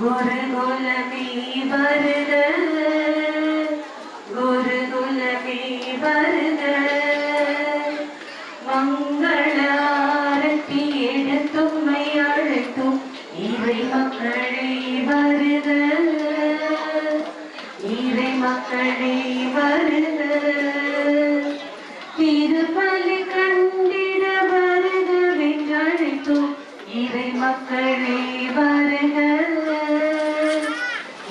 குருகுலமே வருக, குருகுலமே வருக, மங்கள ஆரத்தி எடுத்தும்மை அழைத்தும் இறை மக்களே வருக, இறை மக்களே வருக, திருப்பலி கண்டிட வருக வென்றழைத்தும் இறை மக்களே வருக,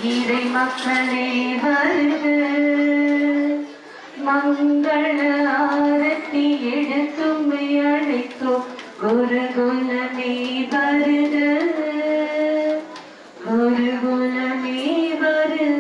இறை மக்களே வருக, மங்கள ஆரத்தி எடுத்தும்மை அழைத்தோம் குருகுலமே வருக, குருகுலமே வருக.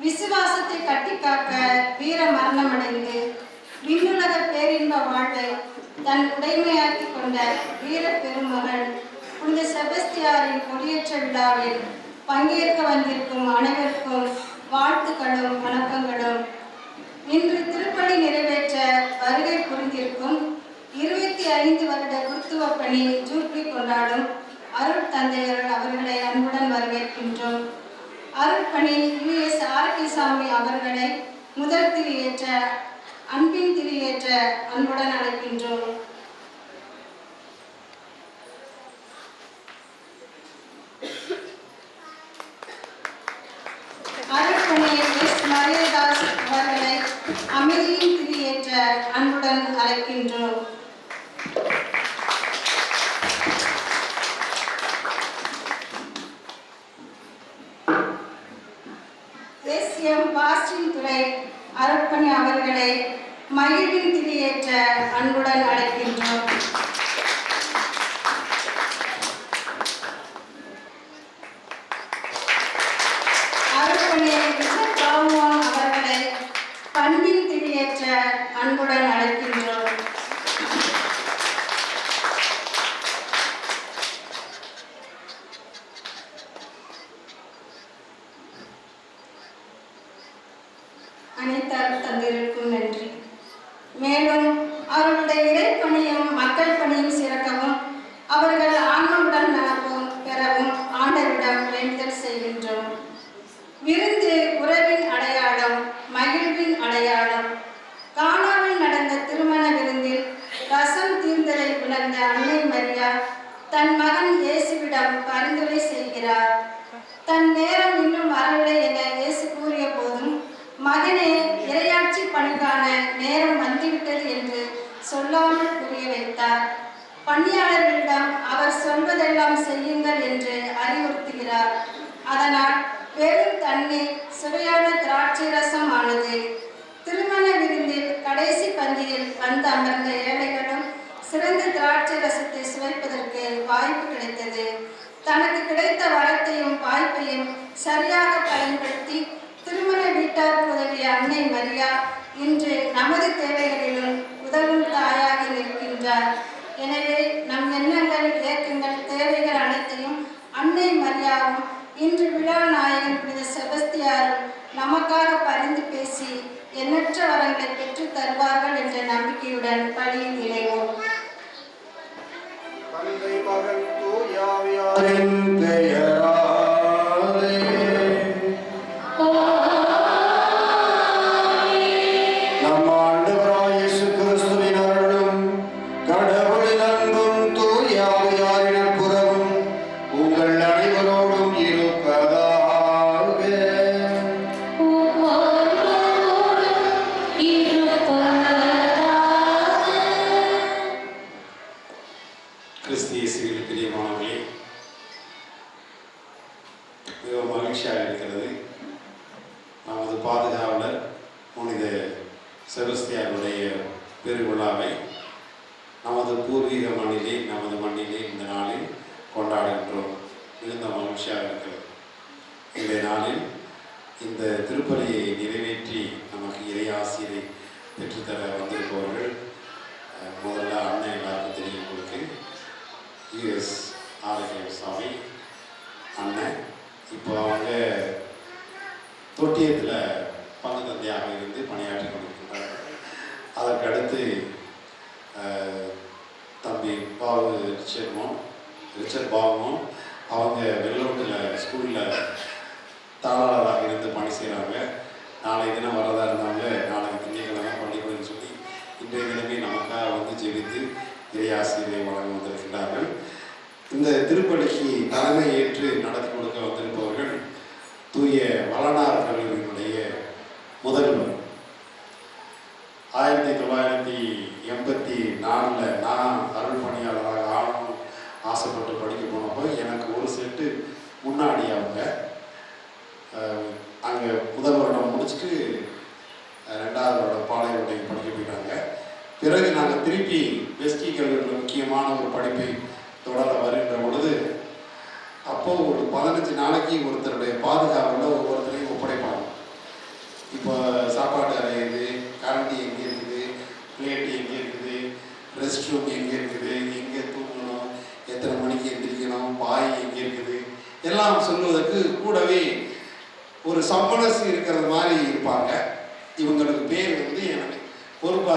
விசுவாசத்தை கட்டிக்காக்க வீர மரணமடைந்து விண்ணுலக பேரின்ப வாழ்வை தன் உடைமையாக்கி கொண்ட வீர பெருமகன் புனித செபஸ்தியாரின் கொடியேற்ற விழாவில் பங்கேற்க வந்திருக்கும் அனைவருக்கும் வாழ்த்துக்களும் வணக்கங்களும். இன்று திருப்பலி நிறைவேற்ற வருகை புரிந்திருக்கும் 25 வருட குருத்துவ பணி ஜூப்ளி கொண்டாடும் அருள் தந்தையர்கள் அவர்களை அன்புடன் வரவேற்கின்றோம். அருட்பணி யுஎஸ் ஆரோக்கியசாமி அவர்களை முதல் திரியேற்ற அன்பின் திரியேற்ற அன்புடன் அழைக்கின்றோம். அருட்பணி எஸ் மரியதாஸ் அவர்களை அமைதியின் திரியேற்ற அன்புடன் அழைக்கின்றோம். பாஸ்டின் துறை அருட்பணி அவர்களை மகிழ்வின் திரியேற்ற அன்புடன் அழைக்கின்றோம். அருட்பணி அவர்களை பண்பின் திரியேற்ற அன்புடன் அழைக்கின்றோம். அனைத்து தந்திருக்கும் நன்றி. மேலும் அவர்களுடைய இறைப்பணியும் மக்கள் பணியும் சிறக்கவும் அவர்கள் ஆன்மவுடன் நலவும் பெறவும் ஆண்டவரிடம் வேண்டுதல் செய்கின்றோம். விருந்து உறவின் அடையாளம், மகிழ்வின் அடையாளம். கானாவில் நடந்த திருமண விருந்தில் ரசம் தீர்ந்ததை உணர்ந்த அன்னை மரியா தன் மகன் இயேசுவிடம் பரிந்துரை செய்கிறார். தன் நேரம் இன்னும் வரவில்லை என இயேசு கூறிய போதும், மகனே, இறையாட்சி பணிக்கான நேரம் வந்துவிட்டது என்று சொல்லாமல் புரிய வைத்தார். பணியாளர்களிடம் அவர் சொல்வதெல்லாம் செய்யுங்கள் என்று அறிவுறுத்துகிறார். அதனால் வெறும் தண்ணீர் சுவையான திராட்சை ரசம் ஆனது. திருமண விருந்தில் கடைசி பந்தியில் வந்து அமர்ந்த ஏழைகளும் சிறந்த திராட்சை ரசத்தை சுவைப்பதற்கு வாய்ப்பு கிடைத்தது. தனக்கு கிடைத்த வரத்தையும் வாய்ப்பையும் சரியாக பயன்படுத்தி திருமண வீட்டாருக்கு உதவிய அன்னை மரியா இன்று நமது தேவைகளிலும் உதவும் தாயாக நிற்கின்றார். எனவே நம் எண்ணங்கள், இயக்கங்கள், தேவைகள் அனைத்தையும் அன்னை மரியாவும் இன்று விழா நாயகன் புனித செபஸ்தியாரும் நமக்காக பரிந்து பேசி எண்ணற்ற வரங்களை பெற்றுத் தருவார்கள் என்ற நம்பிக்கையுடன் பணியில் இணைவோம். தந்தை மகன் தூயாவியாரின் பெயராலே நம் ஆண்டவராய் இயேசு கிறிஸ்துவின் அருளும் கடவுளின் அன்பும் தூயாவியாரின் நட்புறவும் உங்கள் அனைவரோடும் இருப்பதாக. கிறிஸ்து இயேசுவில் பிரியமானவர்களே, மிக மகிழ்ச்சியாக இருக்கிறது. நமது பாதுகாவலர் புனித செபஸ்தியாருடைய பெருவிழாவை நமது பூர்வீக மண்ணிலே, நமது மண்ணிலே இந்த நாளில் கொண்டாடுகின்றோம். மிகுந்த மகிழ்ச்சியாக இருக்கிறது. இன்றைய நாளில் இந்த திருப்பலியை நிறைவேற்றி நமக்கு இறை ஆசிரியரை பெற்றுத்தர வந்திருப்பவர்கள் முதல்ல அண்ணன் எல்லாருக்கும் தெரியும். உங்களுக்கு யூஎஸ் ஆரோக்கிய சாமி அண்ணன் இப்போ அவங்க தொட்டியத்தில் பங்கு தந்தையாக இருந்து பணியாற்றி கொண்டிருக்கின்றார்கள். அதற்கு அடுத்து தம்பி பாபு ரிச்சர்ட் பாபும் அவங்க வெள்ளோட்டில் ஸ்கூலில் தாளாளராக இருந்து பணி செய்கிறாங்க. நாளை தினம் வரதா இருந்தாங்க. நாளைக்கு திங்கட்கிழமை பள்ளிக்கூடம்னு சொல்லி இன்றைய தினமே நமக்காக வந்து ஜெபித்து இறையாசிரியை வழங்க வந்திருக்கிறார்கள். இந்த திருப்பலிக்கு தலைமை ஏற்று நடத்தி கொடுக்க வந்திருப்பவர்கள் தூய வளனார் கல்லூரியினுடைய முதல்வர். 1984 நான் அருள் பணியாளராக ஆகணும் ஆசைப்பட்டு படிக்க போனப்போ எனக்கு ஒரு செட்டு முன்னாடி அவங்க அங்கே முதல் வருடம் முடிச்சுட்டு 2வது வருடம் பாளையங்கோட்டைக்கு படிக்க போயிட்டாங்க. பிறகு நாங்கள் திருப்பி வெஸ்டி கல்லூரியில் முக்கியமான ஒரு படிப்பை தொடர வருகின்ற பொழுது அப்போது ஒரு 15 நாளைக்கு ஒருத்தருடைய பாதுகாப்பில் ஒவ்வொருத்தரையும் ஒப்படைப்பாங்க. இப்போ சாப்பாடு அறை எது, கரண்டி எங்கே இருக்குது, பிளேட்டு எங்கே இருக்குது, ரெஸ்ட் ரூம் எங்கே இருக்குது, எங்கே தூங்கணும், எத்தனை மணிக்கு எந்திரிக்கணும், பாய் எங்கே இருக்குது எல்லாம் சொல்வதற்கு கூடவே ஒரு சம்மனஸ் இருக்கிறது மாதிரி இருப்பாங்க. இவங்களுக்கு பேர் வந்து எனக்கு பொறுப்பாக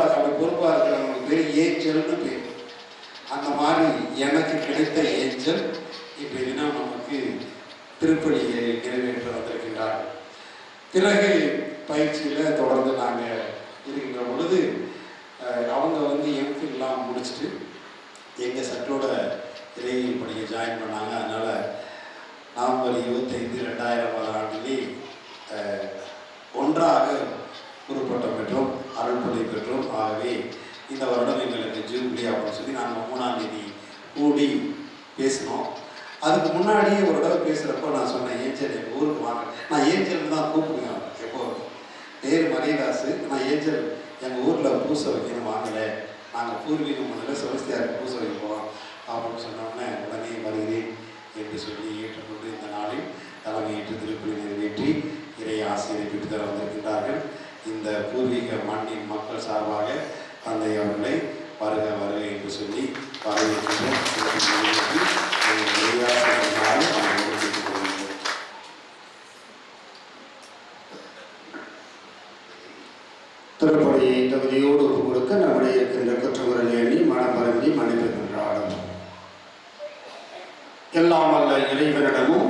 இருக்கிறவங்களுக்கு பேர் ஏஞ்சல்னு பேர். அந்த மாதிரி எனக்கு கிடைத்த ஏஞ்சல் இன்றைய தினம் நமக்கு திருப்பலியை நிறைவேற்ற வந்திருக்கின்றார்கள். பிறகு பயிற்சியில் தொடர்ந்து நாங்கள் இருக்கின்ற பொழுது அவங்க வந்து எம்ஃபில்லாம் முடிச்சுட்டு எங்கள் சட்டோட இறையில் படிக்க ஜாயின் பண்ணாங்க. அதனால் நவம்பர் 25, 2000 ஆண்டிலே ஒன்றாக குருப்பட்டம் பெற்றோம், அருள்பொழி பெற்றோம். ஆகவே இந்த வருடம் எங்களுக்கு ஜூபிலி அப்படின்னு சொல்லி நாங்கள் 3ஆம் தேதி கூடி பேசினோம். அதுக்கு முன்னாடியே ஒரு தடவை பேசுகிறப்போ நான் சொன்னேன், ஏஞ்சல் எங்கள் ஊருக்கு வாங்க. நான் ஏஞ்சல் தான் கூப்பிடுவேன் எப்போ பேர் மரியதாசு. நான் ஏஞ்சல் எங்கள் ஊரில் பூசை வைக்கணும் வாங்கலை, நாங்கள் பூர்வீக முன்னில் செபஸ்தியாருக்கு பூசை வைக்க போகிறோம் அப்படின்னு சொன்னோன்னே உடனே வருகிறேன் என்று சொல்லி ஏற்றுக்கொண்டு இந்த நாளில் தலைமையேற்று திருப்பலி நிறைவேற்றி இறை ஆசிரியரை பெற்றுத்தர வந்திருக்கின்றார்கள். இந்த பூர்வீக மண்ணின் மக்கள் சார்பாக தந்தை அவர்களை வருக வருக என்று சொல்லி வரவேற்கின்றோம். திருப்பலியை தகுதியோடு ஒப்பு கொடுக்க நம்முடைய இருக்கின்ற குற்றங்குறைகளை எண்ணி மனம் வருந்தி மன்னிப்புகின்றார்கள். எல்லாம் வல்ல இறைவனிடமும்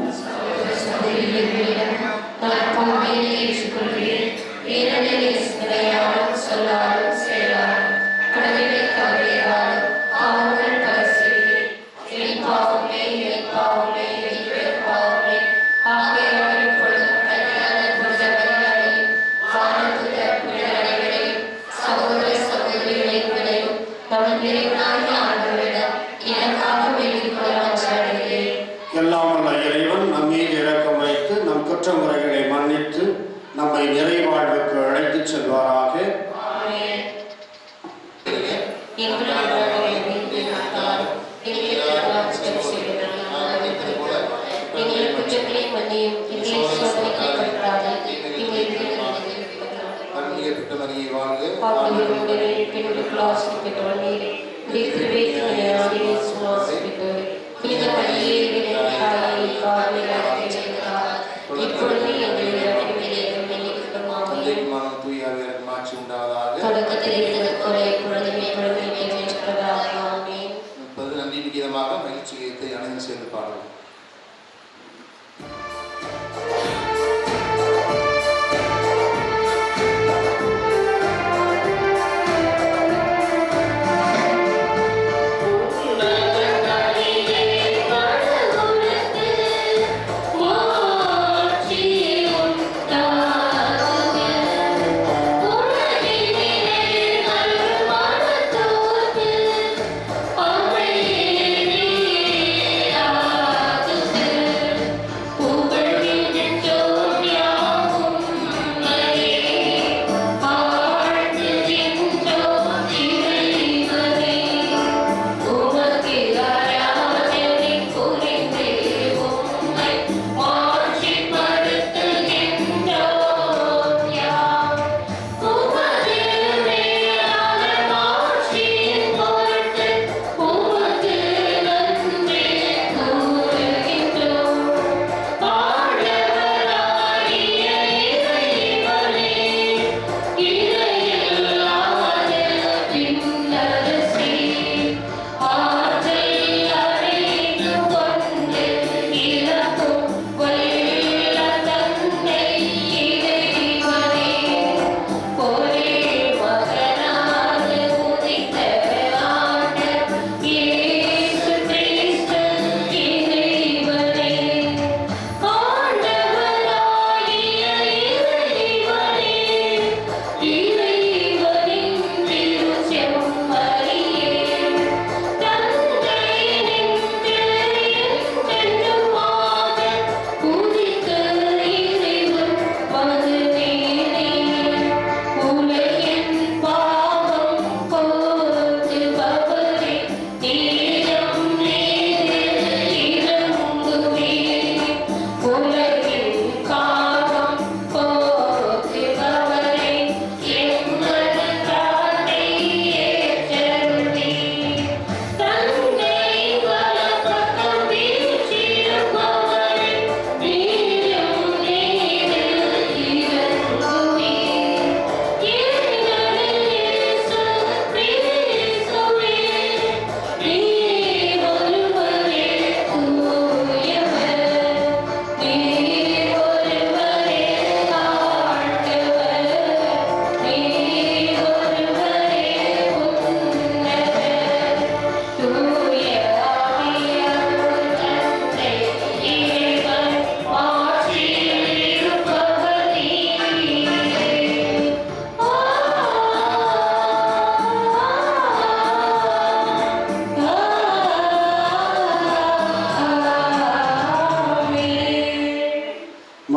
குற்றமுறைகளை மன்னித்து நம்மை நிறைவாழ்வுக்கு அழைத்துச் செல்வாராக. இப்பொழுது எங்களுடைய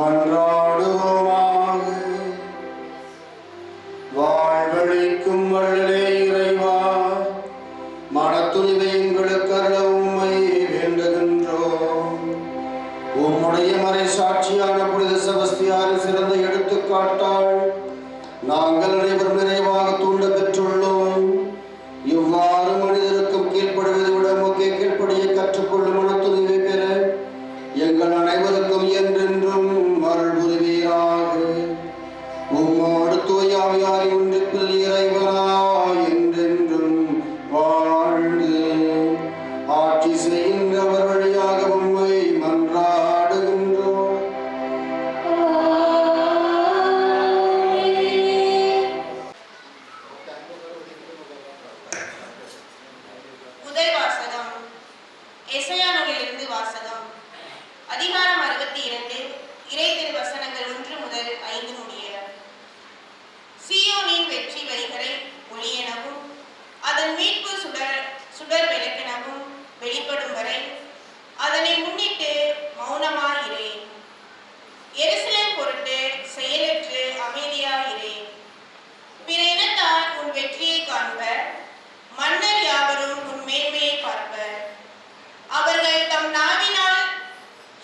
மன்றாடுவோமாக. வாழ்வழிக்கும் வள்ளலே இறைவா, மனத்துணிவை எங்களுக்கு அருள உம்மை வேண்டுகின்றோம். உம்முடைய மறை சாட்சியான புனித செபஸ்தியாரின் சிறந்த எடுத்துக்காட்டால் நாங்கள் அனைவரும் நிறைவாக தூண்ட பெற்றுள்ளோம். இவ்வாறு மனிதருக்கும் கீழ்ப்படுவதை விட முக்கிய கீழ்ப்படிய கற்றுக்கொள்ளும் மனத்துணிவை பெற எங்கள் அனைவருக்கும் என்றென்றும் அருள் புரிவீராக. உம்மோடு தூய ஆவியாரின் ஒன்றிப்பில் இறைவனாய் என்றென்றும் வாழ்ந்து ஆட்சி செய்கின்றவர் வழியாக உம்மை மன்றாடுகின்றோம். முதல் வாசகம் எசையா நூலிலிருந்து வாசகம். அதிகாரம் 62, இறை திருவசனங்கள் 1 முதல் 5 முடிய. சீயோனின் வெற்றி வரிகளை ஒளியெனவும் அதன் மீட்பு சுடர் விளக்கெனவும் வெளிப்படும் வரை அதனை முன்னிட்டு மௌனமாயிரே. எருசலேம் பொருட்டு செயலற்று அமைதியாயிரே. பிற இனத்தார் உன் வெற்றியை காண்பர், மன்னர் யாவரும் உன் மேன்மையை பார்ப்பர். அவர்கள் தம் நாவினால்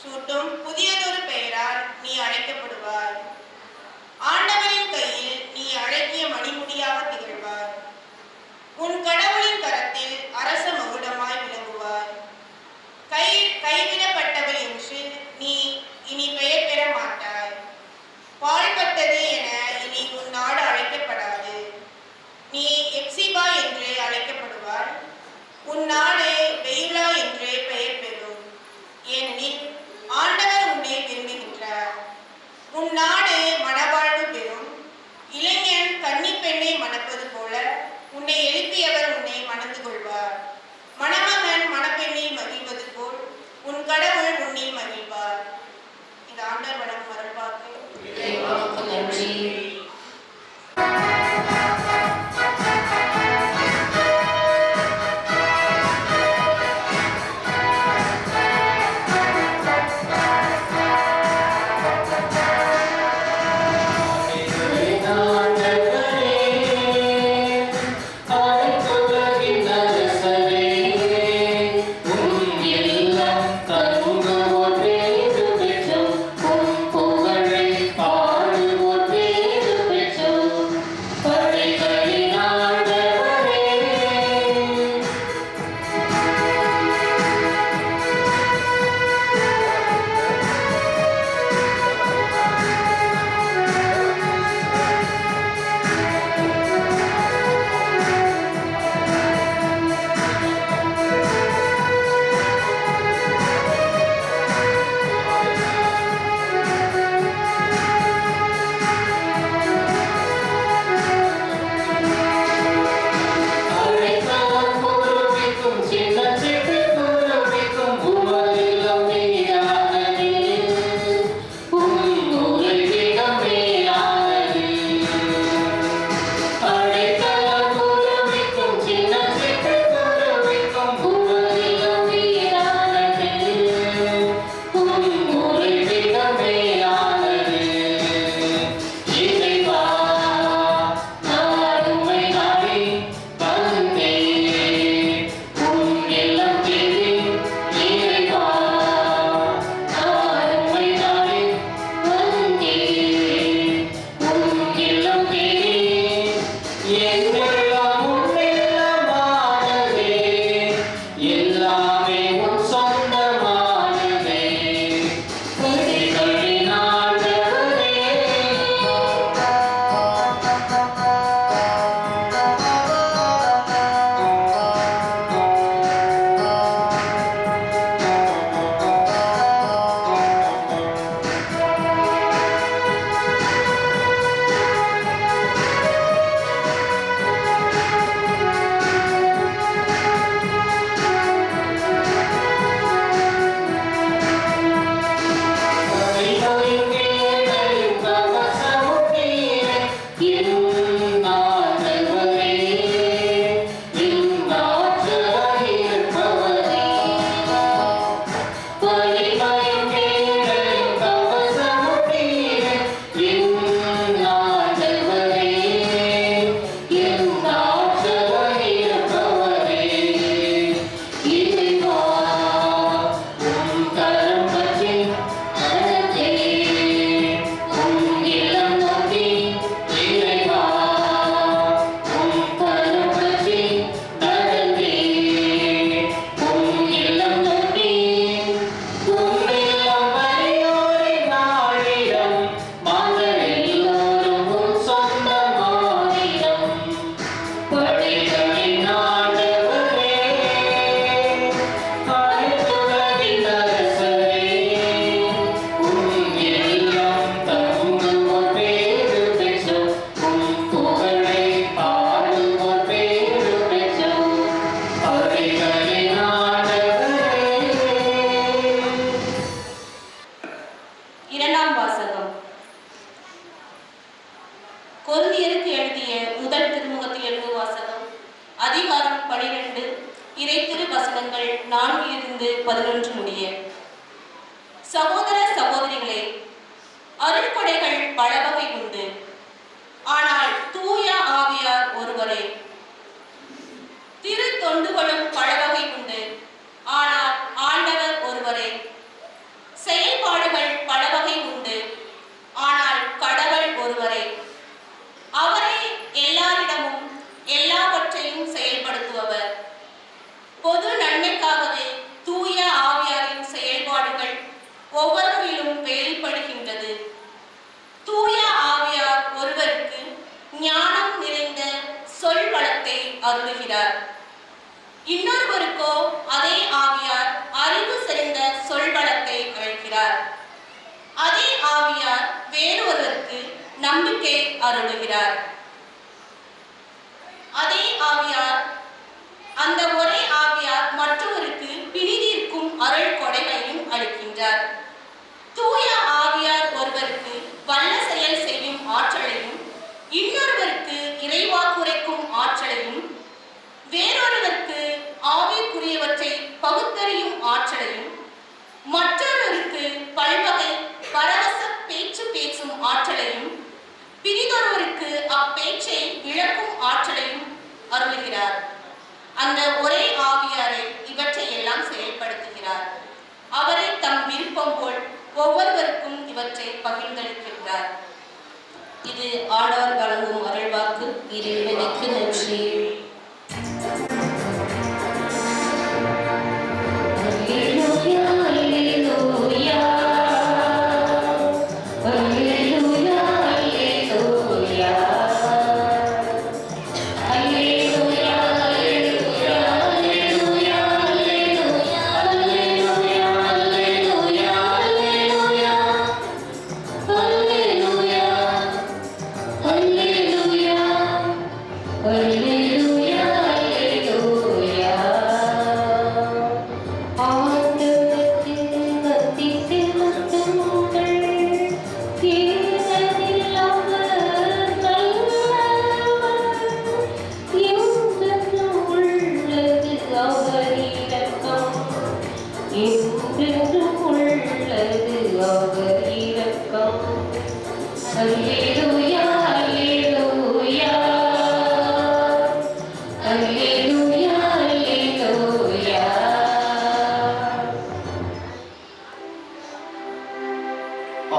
சூட்டும் புதியதொரு பெயரால் நீ அழைக்கப்படுவாய். ஆண்டவரின் கையில் நீ அழகிய மணிமுடியாக திகழ்வாய். உன் கடவுளின் கரத்தில் அரச மகுடமாய் விளங்குவாய். கைவிடப்பட்டவள் என்று நீ இனி பெயர் பெற மாட்டாய். பாழ்பட்டது என இனி உன் நாடு அழைக்கப்படாது. நீ எப்சிபா என்று அழைக்கப்படுவாய். உன் நாடு பெயுலா என்று பெயர் பெறும். ஏனெனில் ஆண்டவர் உன்னை விரும்புகின்றார். உன் நாடு மனவாழ்வு பெறும். இளைஞன் கன்னிப்பெண்ணை மணப்பது போல உன்னை எழுப்பியவர் உன்னை மணந்து கொள்வார். மணமகன் மணப்பெண்ணில் மகிழ்வது போல் உன் கடவுள் உன்னில் மகிழ்வார். இந்த ஆண்டவர் வழங்கும் அருள்வாக்கு. புகழை பாடுவோர் இரண்டாம் வாசகம். கொரிந்தியருக்கு எழுதிய முதல் திருமுகத்திலிருந்து வாசகம். அதிகாரம் 12, இறை திரு வசனங்கள் 4-11 முடிய. சகோதர சகோதரிகளே, அருட்கொடைகள் பல வகை உண்டு, ஆனால் தூய ஆவியார் ஒருவரே. திரு தொண்டுகளும் பல வகை உண்டு, ஆனால் ஆண்டவர் ஒருவரே. செயல்பாடுகள் பல வகை உண்டு, ஆனால் கடவுள் ஒருவரே. அவரே எல்லாரிடமும் எல்லாவற்றையும் செயல்படுத்துபவர். பொது நன்மைக்காகவே தூய ஆவியாரின் செயல்பாடுகள் ஒவ்வொருவரிலும் வெளிப்படுகின்றது. தூய ஆவியார் ஒருவருக்கு ஞானம் நிறைந்த சொல் வளத்தை அருளுகிறார். இன்னொருவருக்கோ அதே ஆவியார் அறிவு செறிந்த சொல் வளத்தை அளிக்கிறார். அதே ஆவியார் வேறொருவருக்கு நம்பிக்கை அருளுகிறார். அதே ஆவியார், அந்த ஒரே ஆவியார் மற்றவருக்கு பிணிதீர்க்கும் அருள் கொடைகளையும் அளிக்கின்றார். தூய ஆவியார் ஒருவருக்கு வல்ல செயல் செய்யும் ஆற்றலையும், இன்னொருவருக்கு இறைவாக்குரைக்கும் ஆற்றலையும், வேறொருவருக்கு ஆவிக்குரியவற்றை பகுத்தறியும் ஆற்றலையும், மற்றொருவருக்கு பல்வகை பரவச பேச்சு பேசும் ஆற்றலையும், பிறிதொருவருக்கு அப்பேச்சை விளக்கும் ஆற்றலையும் அருளுகிறார். அந்த ஒரே ஆவியாரை இவற்றை எல்லாம் செயல்படுத்துகிறார். அவரை தம் விருப்பம் போல் ஒவ்வொருவருக்கும் இவற்றை பகிர்ந்தளிக்கின்றார். இது ஆண்டவர் வழங்கும் அருள்வாக்கு. இறைவனுக்கு நன்றி.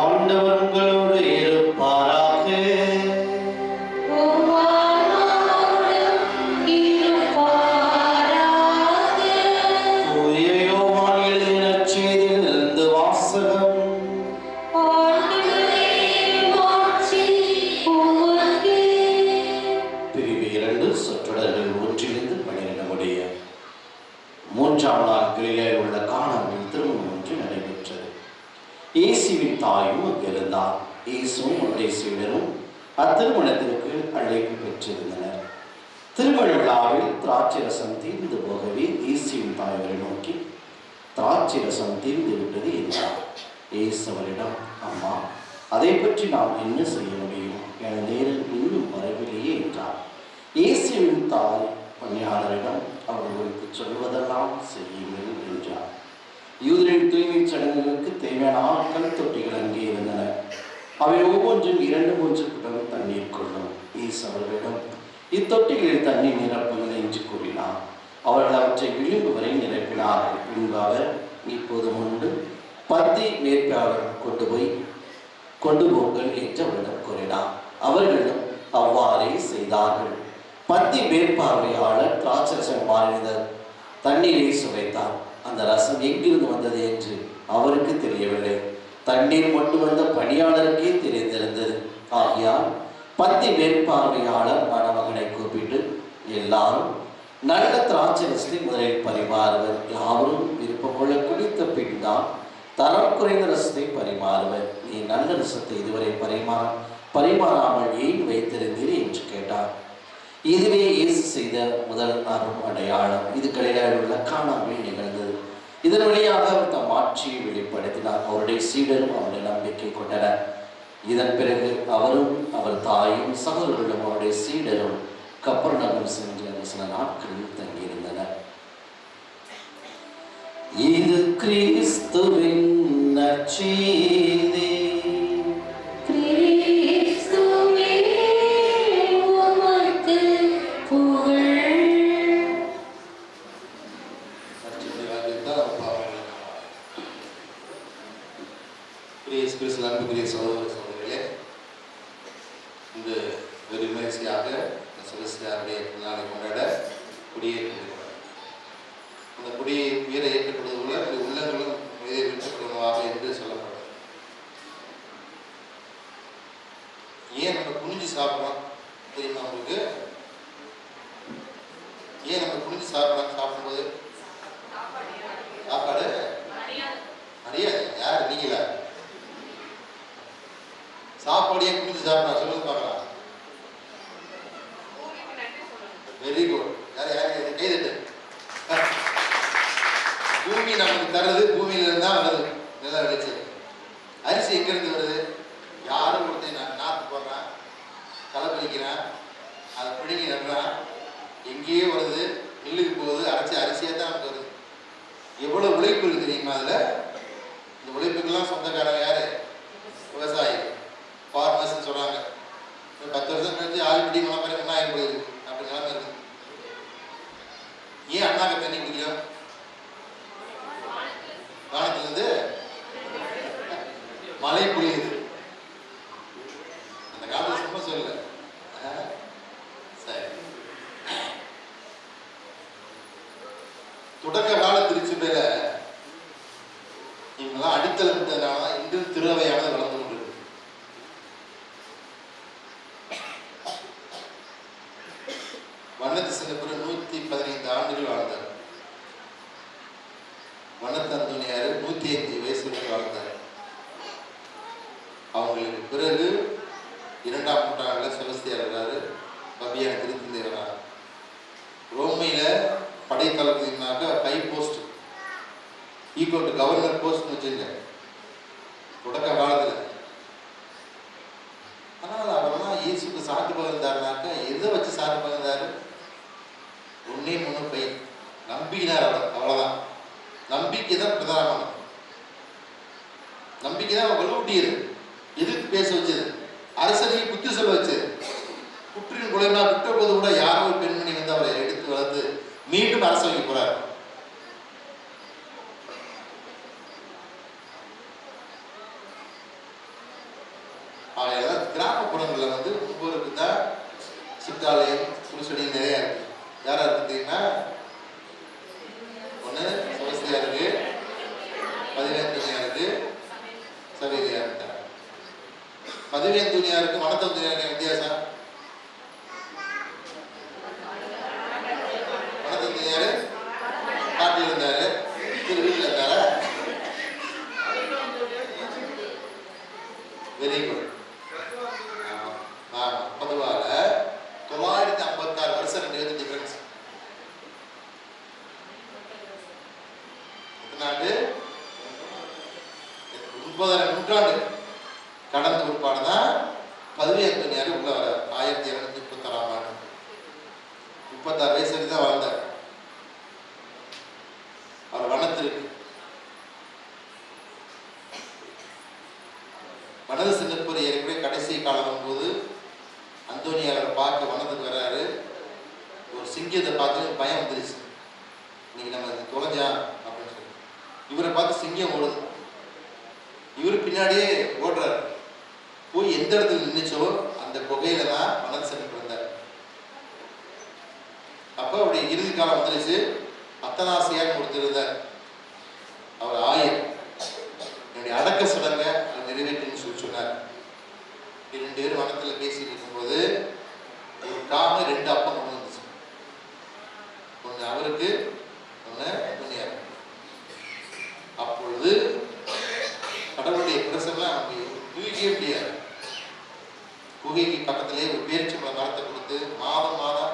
ஆண்டவர் உங்களோடு இருப்பாராக. தூய யோவான் எழுதிய நற்செய்தியிலிருந்து வாசகம். பிரிவு 2, சொற்றொடர்கள் 1-12 முடிய. 3ஆம் நாள் கலிலேயில் உள்ள கானாவில் திருமணம் ஒன்று நடைபெற்றது. இயேசுவின் தாயும் அங்கிருந்தார். இயேசுவும் அவருடைய சீடரும் அத்திருமணத்திற்கு அழைப்பு பெற்றிருந்தனர். திருமண விழாவில் திராட்சை ரசம் தீர்ந்து போகவே இயேசுவின் தாயவரை நோக்கி, திராட்சை ரசம் தீர்ந்து விட்டது என்றார். இயேசு அவரிடம், அம்மா, அதை பற்றி நாம் என்ன செய்ய முடியும்? என நேரில் இன்னும் வரவில்லையே என்றார். இயேசுவின் தாய் பணியாளரிடம், அவர்களுக்கு சொல்வதெல்லாம் செய்யுங்கள் என்றார். யூதரின் தூய்மை சடங்குகளுக்கு தேவையான ஆட்கள் தொட்டிகள் அங்கே இருந்தன. அவை ஒவ்வொன்றும் 2-3 குடம் தண்ணீர் கொள்ளும். இயேசு அவர்களிடம், இத்தொட்டிகளில் தண்ணீர் நிரப்புங்கள் என்று கூறினார். அவர்கள் அவற்றை விளிம்பு வரை நிரப்பினார்கள். பின்பு அவர், இப்போது முன்பு பத்தி மேற்பாளர் கொண்டு போங்கள் என்று அவரிடம் கூறினார். அவர்களும் அவ்வாறே செய்தார்கள். பத்தி மேற்பார்வையாளர் திராட்சரசம் மாறின தண்ணீரை சுவைத்தார். அந்த ரசம் எங்கிருந்து வந்தது என்று அவருக்கு தெரியவில்லை. தண்ணீர் கொண்டு வந்த பணியாளருக்கே தெரிந்திருந்தது. ஆகையால் பத்தி மேற்பார்வையாளர் மணமகனை கூப்பிட்டு, எல்லாரும் நல்ல திராட்சை ரசத்தை முதலில் பரிமாறுவர், யாவரும் விருப்பம் கொள்ள குடித்த பின் தான் தரம் குறைந்த ரசத்தை பரிமாறுவர். நீ நல்ல ரசத்தை இதுவரை பரிமாறாமல் ஏன் வைத்திருந்தீர் என்று கேட்டார். இதுவே இயேசு செய்த முதல் அரும் அடையாளம். இது கலிலேயில் உள்ள கானாவில் நிகழ்ந்தது. இதன் வழியாக அவர் தம் ஆட்சியை வெளிப்படுத்தினார். அவருடைய சீடரும் அவருடைய நம்பிக்கை கொண்டனர். இதன் பிறகு அவரும் அவர் தாயும் சகோதரர்களும் அவருடைய சீடரும் கப்பர்நகம் சென்று சில நாட்களில் தங்கியிருந்தனர். இது கிறிஸ்துவின் நற்செய்தி. கிறிஸ்துவே உமக்கு புகழ். அன்புக்குரிய சகோதர சகோதரிகளே, இந்த ஒரு விமர்சையாக செபஸ்தியாருடைய நாளை கொண்டாட குடியேற்றிருக்கிறார். அந்த குடியை உயிரை ஏற்றப்படுவதுள்ள இந்த உள்ளங்களும் உயிரை வெற்றப்படுவதாக என்று சொல்லப்பட்டது. ஏன் நம்ம குனிஞ்சு சாப்பிட்றோம் தெரியுமா உங்களுக்கு? ஏன் நம்ம குனிஞ்சு சாப்பிட்றோம்? சாப்பிடும்போது சாப்பாடு அறியாது. யார் நீங்களா? சாப்பாடு ஏன் குனிஞ்சு சாப்பிடலாம் சொல்லுங்க பார்க்கலாம். Very good. யார் யார் கைதட்டு. பூமி நமக்கு தருது, பூமியில இருந்தா வருது நல்லா விளைச்சல். அரிசி எங்கிருந்து வருது? யாரும் ஒருத்தன் நாற்று போடுறான், களை பறிக்கிறான், அதை பிடிங்கி நடுறான், எங்கேயோ வருது, மில்லுக்கு போகுது, அரைச்சி அரிசியாக தான் நமக்கு வருது. எவ்வளோ உழைப்பு இருக்கு தெரியுமா? அதில் இந்த உழைப்புக்கெல்லாம் சொந்தக்காரங்க யாரு? விவசாயி, ஃபார்மர்ஸ்ன்னு சொல்கிறாங்க. 10 வருஷம் கழிச்சு ஆல்ரெடி மழை என்ன ஆகி போயிருக்கு அப்படி நிலைமை இருக்குது. ஏன் அண்ணாக்கு தண்ணி குடிக்கிறோம்? வானத்திலிருந்து மழை பொழியுது. அந்த காலத்துல சும்மா சொல்லல. சரி, தொடக்க கால திருச்சபையில இவங்கெல்லாம் அடித்தளம் விட்டதுனால இன்று திருவையானது வளர்ந்து கொண்டிருக்கு. வண்ணத்து சின்னப்புற 115 ஆண்டுகள் வாழ்ந்தார். வண்ணத்து அந்தோனியார் 105 வயசு வரைக்கும் வாழ்ந்தார். அவங்களுக்கு பிறகு 2ஆம் நூற்றாண்டில் செபஸ்தியார் வர்றாரு, பபியான திருத்தந்தை வர்றாரு. ரோமையில படைத்தளபதினாக்க high post equal to governor post வச்சுங்க தொடக்க காலத்தில். ஆனால் அவரெல்லாம் இயேசுக்கு சாட்டு பகிர்ந்தாருனாக்க எதை வச்சு சாட்டு பகிர்ந்தாரு? 1 பை நம்பினார். அவ்வளோதான். நம்பிக்கை தான் பிரதானமானது. நம்பிக்கை தான் வலுவூட்டியது, எதிர்த்து பேச வச்சது, அரசனையும் புத்தி சொல்ல வச்சது. குற்றின் குலைனா விட்ட போது கூட யாரோ ஒரு பெண்மணி வந்து அவரை எடுத்து வளர்த்து மீண்டும் அரச வைக்க போறார். அவையெல்லாம் கிராமப்புறங்களில் வந்து ஒவ்வொருக்கு தான் சித்தாலயம் குடிசடி நிறையா இருக்கு. யாரா இருக்குன்னா ஒன்று செபஸ்தியா இருக்கு, பதிவேந்தூனியாருக்கு, சவேரியா இருக்கார். பதிவேந்தூனியாருக்கு வனத்தந்தூனியாருக்கு வித்தியாசம். வனத்தந்தூனியாரு காட்டில் இருந்தாரு, வீட்டில் இருந்தாரா? Very good. பொதுவாக 956 வருஷம் 2 டிஃபரன்ஸ். நாட்டு 9ஆம் நூற்றாண்டு கடந்த உட்பாடு தான் பதிவேந்தூனியார் உள்ள வர 1236ஆம் ஆண்டு 36 வயசு வரைக்கும் தான் வாழ்ந்தார். அவர் வனத்திற்கு வனது சின்னப்பர் ஏற்கனவே கடைசி காலம் போது அந்தோனியாரை பார்க்க வனத்துக்கு வர்றாரு. ஒரு சிங்கத்தை பார்த்து பயம் வந்துருச்சு, இன்னைக்கு நம்ம தொலைஞ்சா அப்படின்னு சொல்லி. இவரை பார்த்து சிங்கம் ஓடுது, இவர் பின்னாடியே ஓடுறாரு. போய் எந்த இடத்துல நின்றுச்சோ அந்த குகையில தான் வனது சின்னப்பர் இருந்தார். அப்போ அவருடைய இறுதி காலம் வந்துருச்சு. அத்தனாசியான்னு ஒருத்தர் இருந்தார், அவர் ஆயர். என்னுடைய அடக்க சடங்க நிறைவேற்றுன்னு சொல்லி சொன்னார். 2 பேரும் வனத்தில் பேசிட்டு இருக்கும்போது ஒரு காம 2 அப்பம் கொண்டு வந்துச்சு. ஒன்று அவருக்கு, ஒன்று துணியார். அப்பொழுது கடவுளுடைய பிரசன்னம் அவங்க தூக்கியே முடியாது. குகைக்கு பக்கத்திலே ஒரு பேரிச்சம்பழம் மரத்தை கொடுத்து மாதம் மாதம்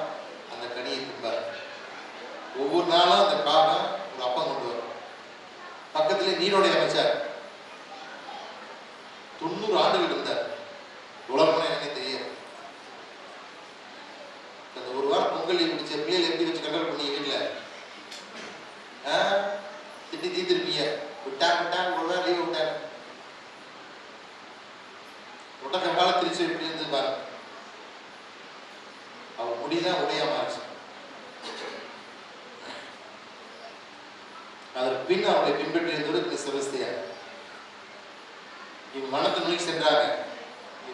அந்த கனியை தின்பார். ஒவ்வொரு நாளும் அந்த காகம் ஒரு அப்பம் கொண்டு வரும். பக்கத்திலே நீரோடை அமைச்சார். 90 ஆண்டுகள் இருந்தார். உலகம் எனக்கு தெரியாது. அந்த ஒரு வாரம் பொங்கல் முடிச்ச பிள்ளைகளை எப்படி வச்சு கண்ட்ரோல் பண்ணி வீட்டில் திட்டி தீர்த்திருப்பீங்க. விட்டாங்க ஒரு வாரம் லீவ் விட்டாங்க. உடக்க கால திருச்சி எப்படி இருந்து பாருங்க. அவன் முடிதான் உடையாம ஆச்சு. அதற்கு பின் அவனை பின்பற்றியதோடு செபஸ்தியார் இம்மனத்தை நோக்கி சென்றாங்க.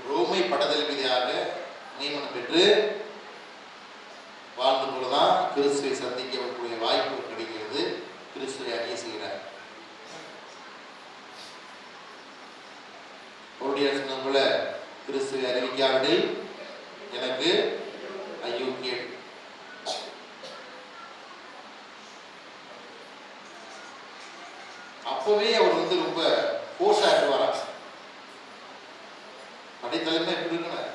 ரோமை படதளபதியாக நியமனம் பெற்று வாழ்ந்து போலதான் கிறிஸ்துவை சந்திக்கக்கூடிய வாய்ப்பு கிடைக்கிறது. கிறிஸ்துவை அறிய செய்கிறார். அவருடைய சொன்ன போல கிறிஸ்துவை அறிவிக்காவிடில் எனக்கு ஐயோ கேடு. அப்பவே அவர் ரொம்ப ஃபோர்ஸ் ஆகிட்டு வரார். படைத்தலைமை எப்படி இருக்கணும்,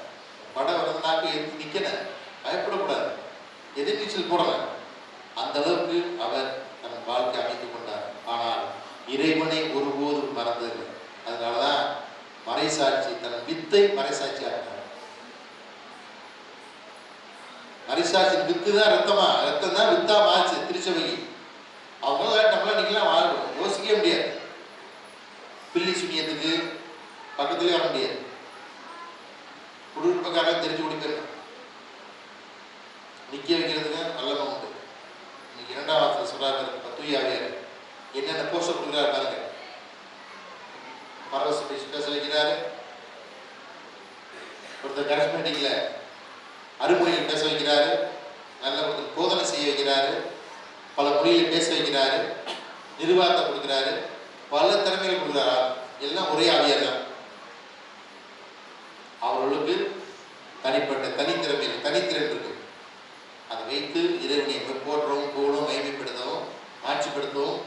படம் வரதுனாக்க எதிர்த்து நிற்கணும், பயப்படக்கூடாது, எதிர்நீச்சல் போடணும். அந்த அளவுக்கு அவர் தன் வாழ்க்கை அமைத்துக் கொண்டார். ஆனால் இறைவனை ஒருபோதும் மறந்ததில்லை. அதனாலதான் மறைசாட்சி, தன் வித்தை மறைசாட்சி ஆகினார். மறைசாட்சியின் வித்து தான் ரத்தமா, ரத்தம் தான் வித்தா மாச்சு திருச்சபைக்கு. அவங்களாம் நம்மளாம் நீங்களாம் வாழ்வோம், யோசிக்கவே முடியாது. பில்லி சுனியத்துக்கு பக்கத்துலேயே வர முடியாது. குடியிருப்பக்காரங்க தெரிஞ்சு குடிக்கணும். நிற்க வைக்கிறதுக்கு நல்லமா உண்டு. இன்னைக்கு 2ஆம் வாரத்தில் சொல்றாரு தூயாவியார் என்னென்ன போஸ்டர் கொடுக்குறாரு பாருங்க. பரவச பேச வைக்கிறாரு. ஒருத்தர் கரிஸ்மேட்டிக்ல அருமொழியில் பேச வைக்கிறாரு. நல்ல ஒருத்தர் போதனை செய்ய வைக்கிறாரு. பல மொழியில் பேச வைக்கிறாரு. நிர்வாகத்தை கொடுக்குறாரு. பல திறமைகள் கொடுக்குறாரு. எல்லாம் ஒரே ஆவியார் தான். அவர்களுக்கு தனிப்பட்ட தனித்திறமையில் தனித்திறன் இருக்கு. அதை வைத்து இறைவனை போற்றவும் போடவும் மகிமைப்படுத்தவும் ஆட்சிப்படுத்தவும்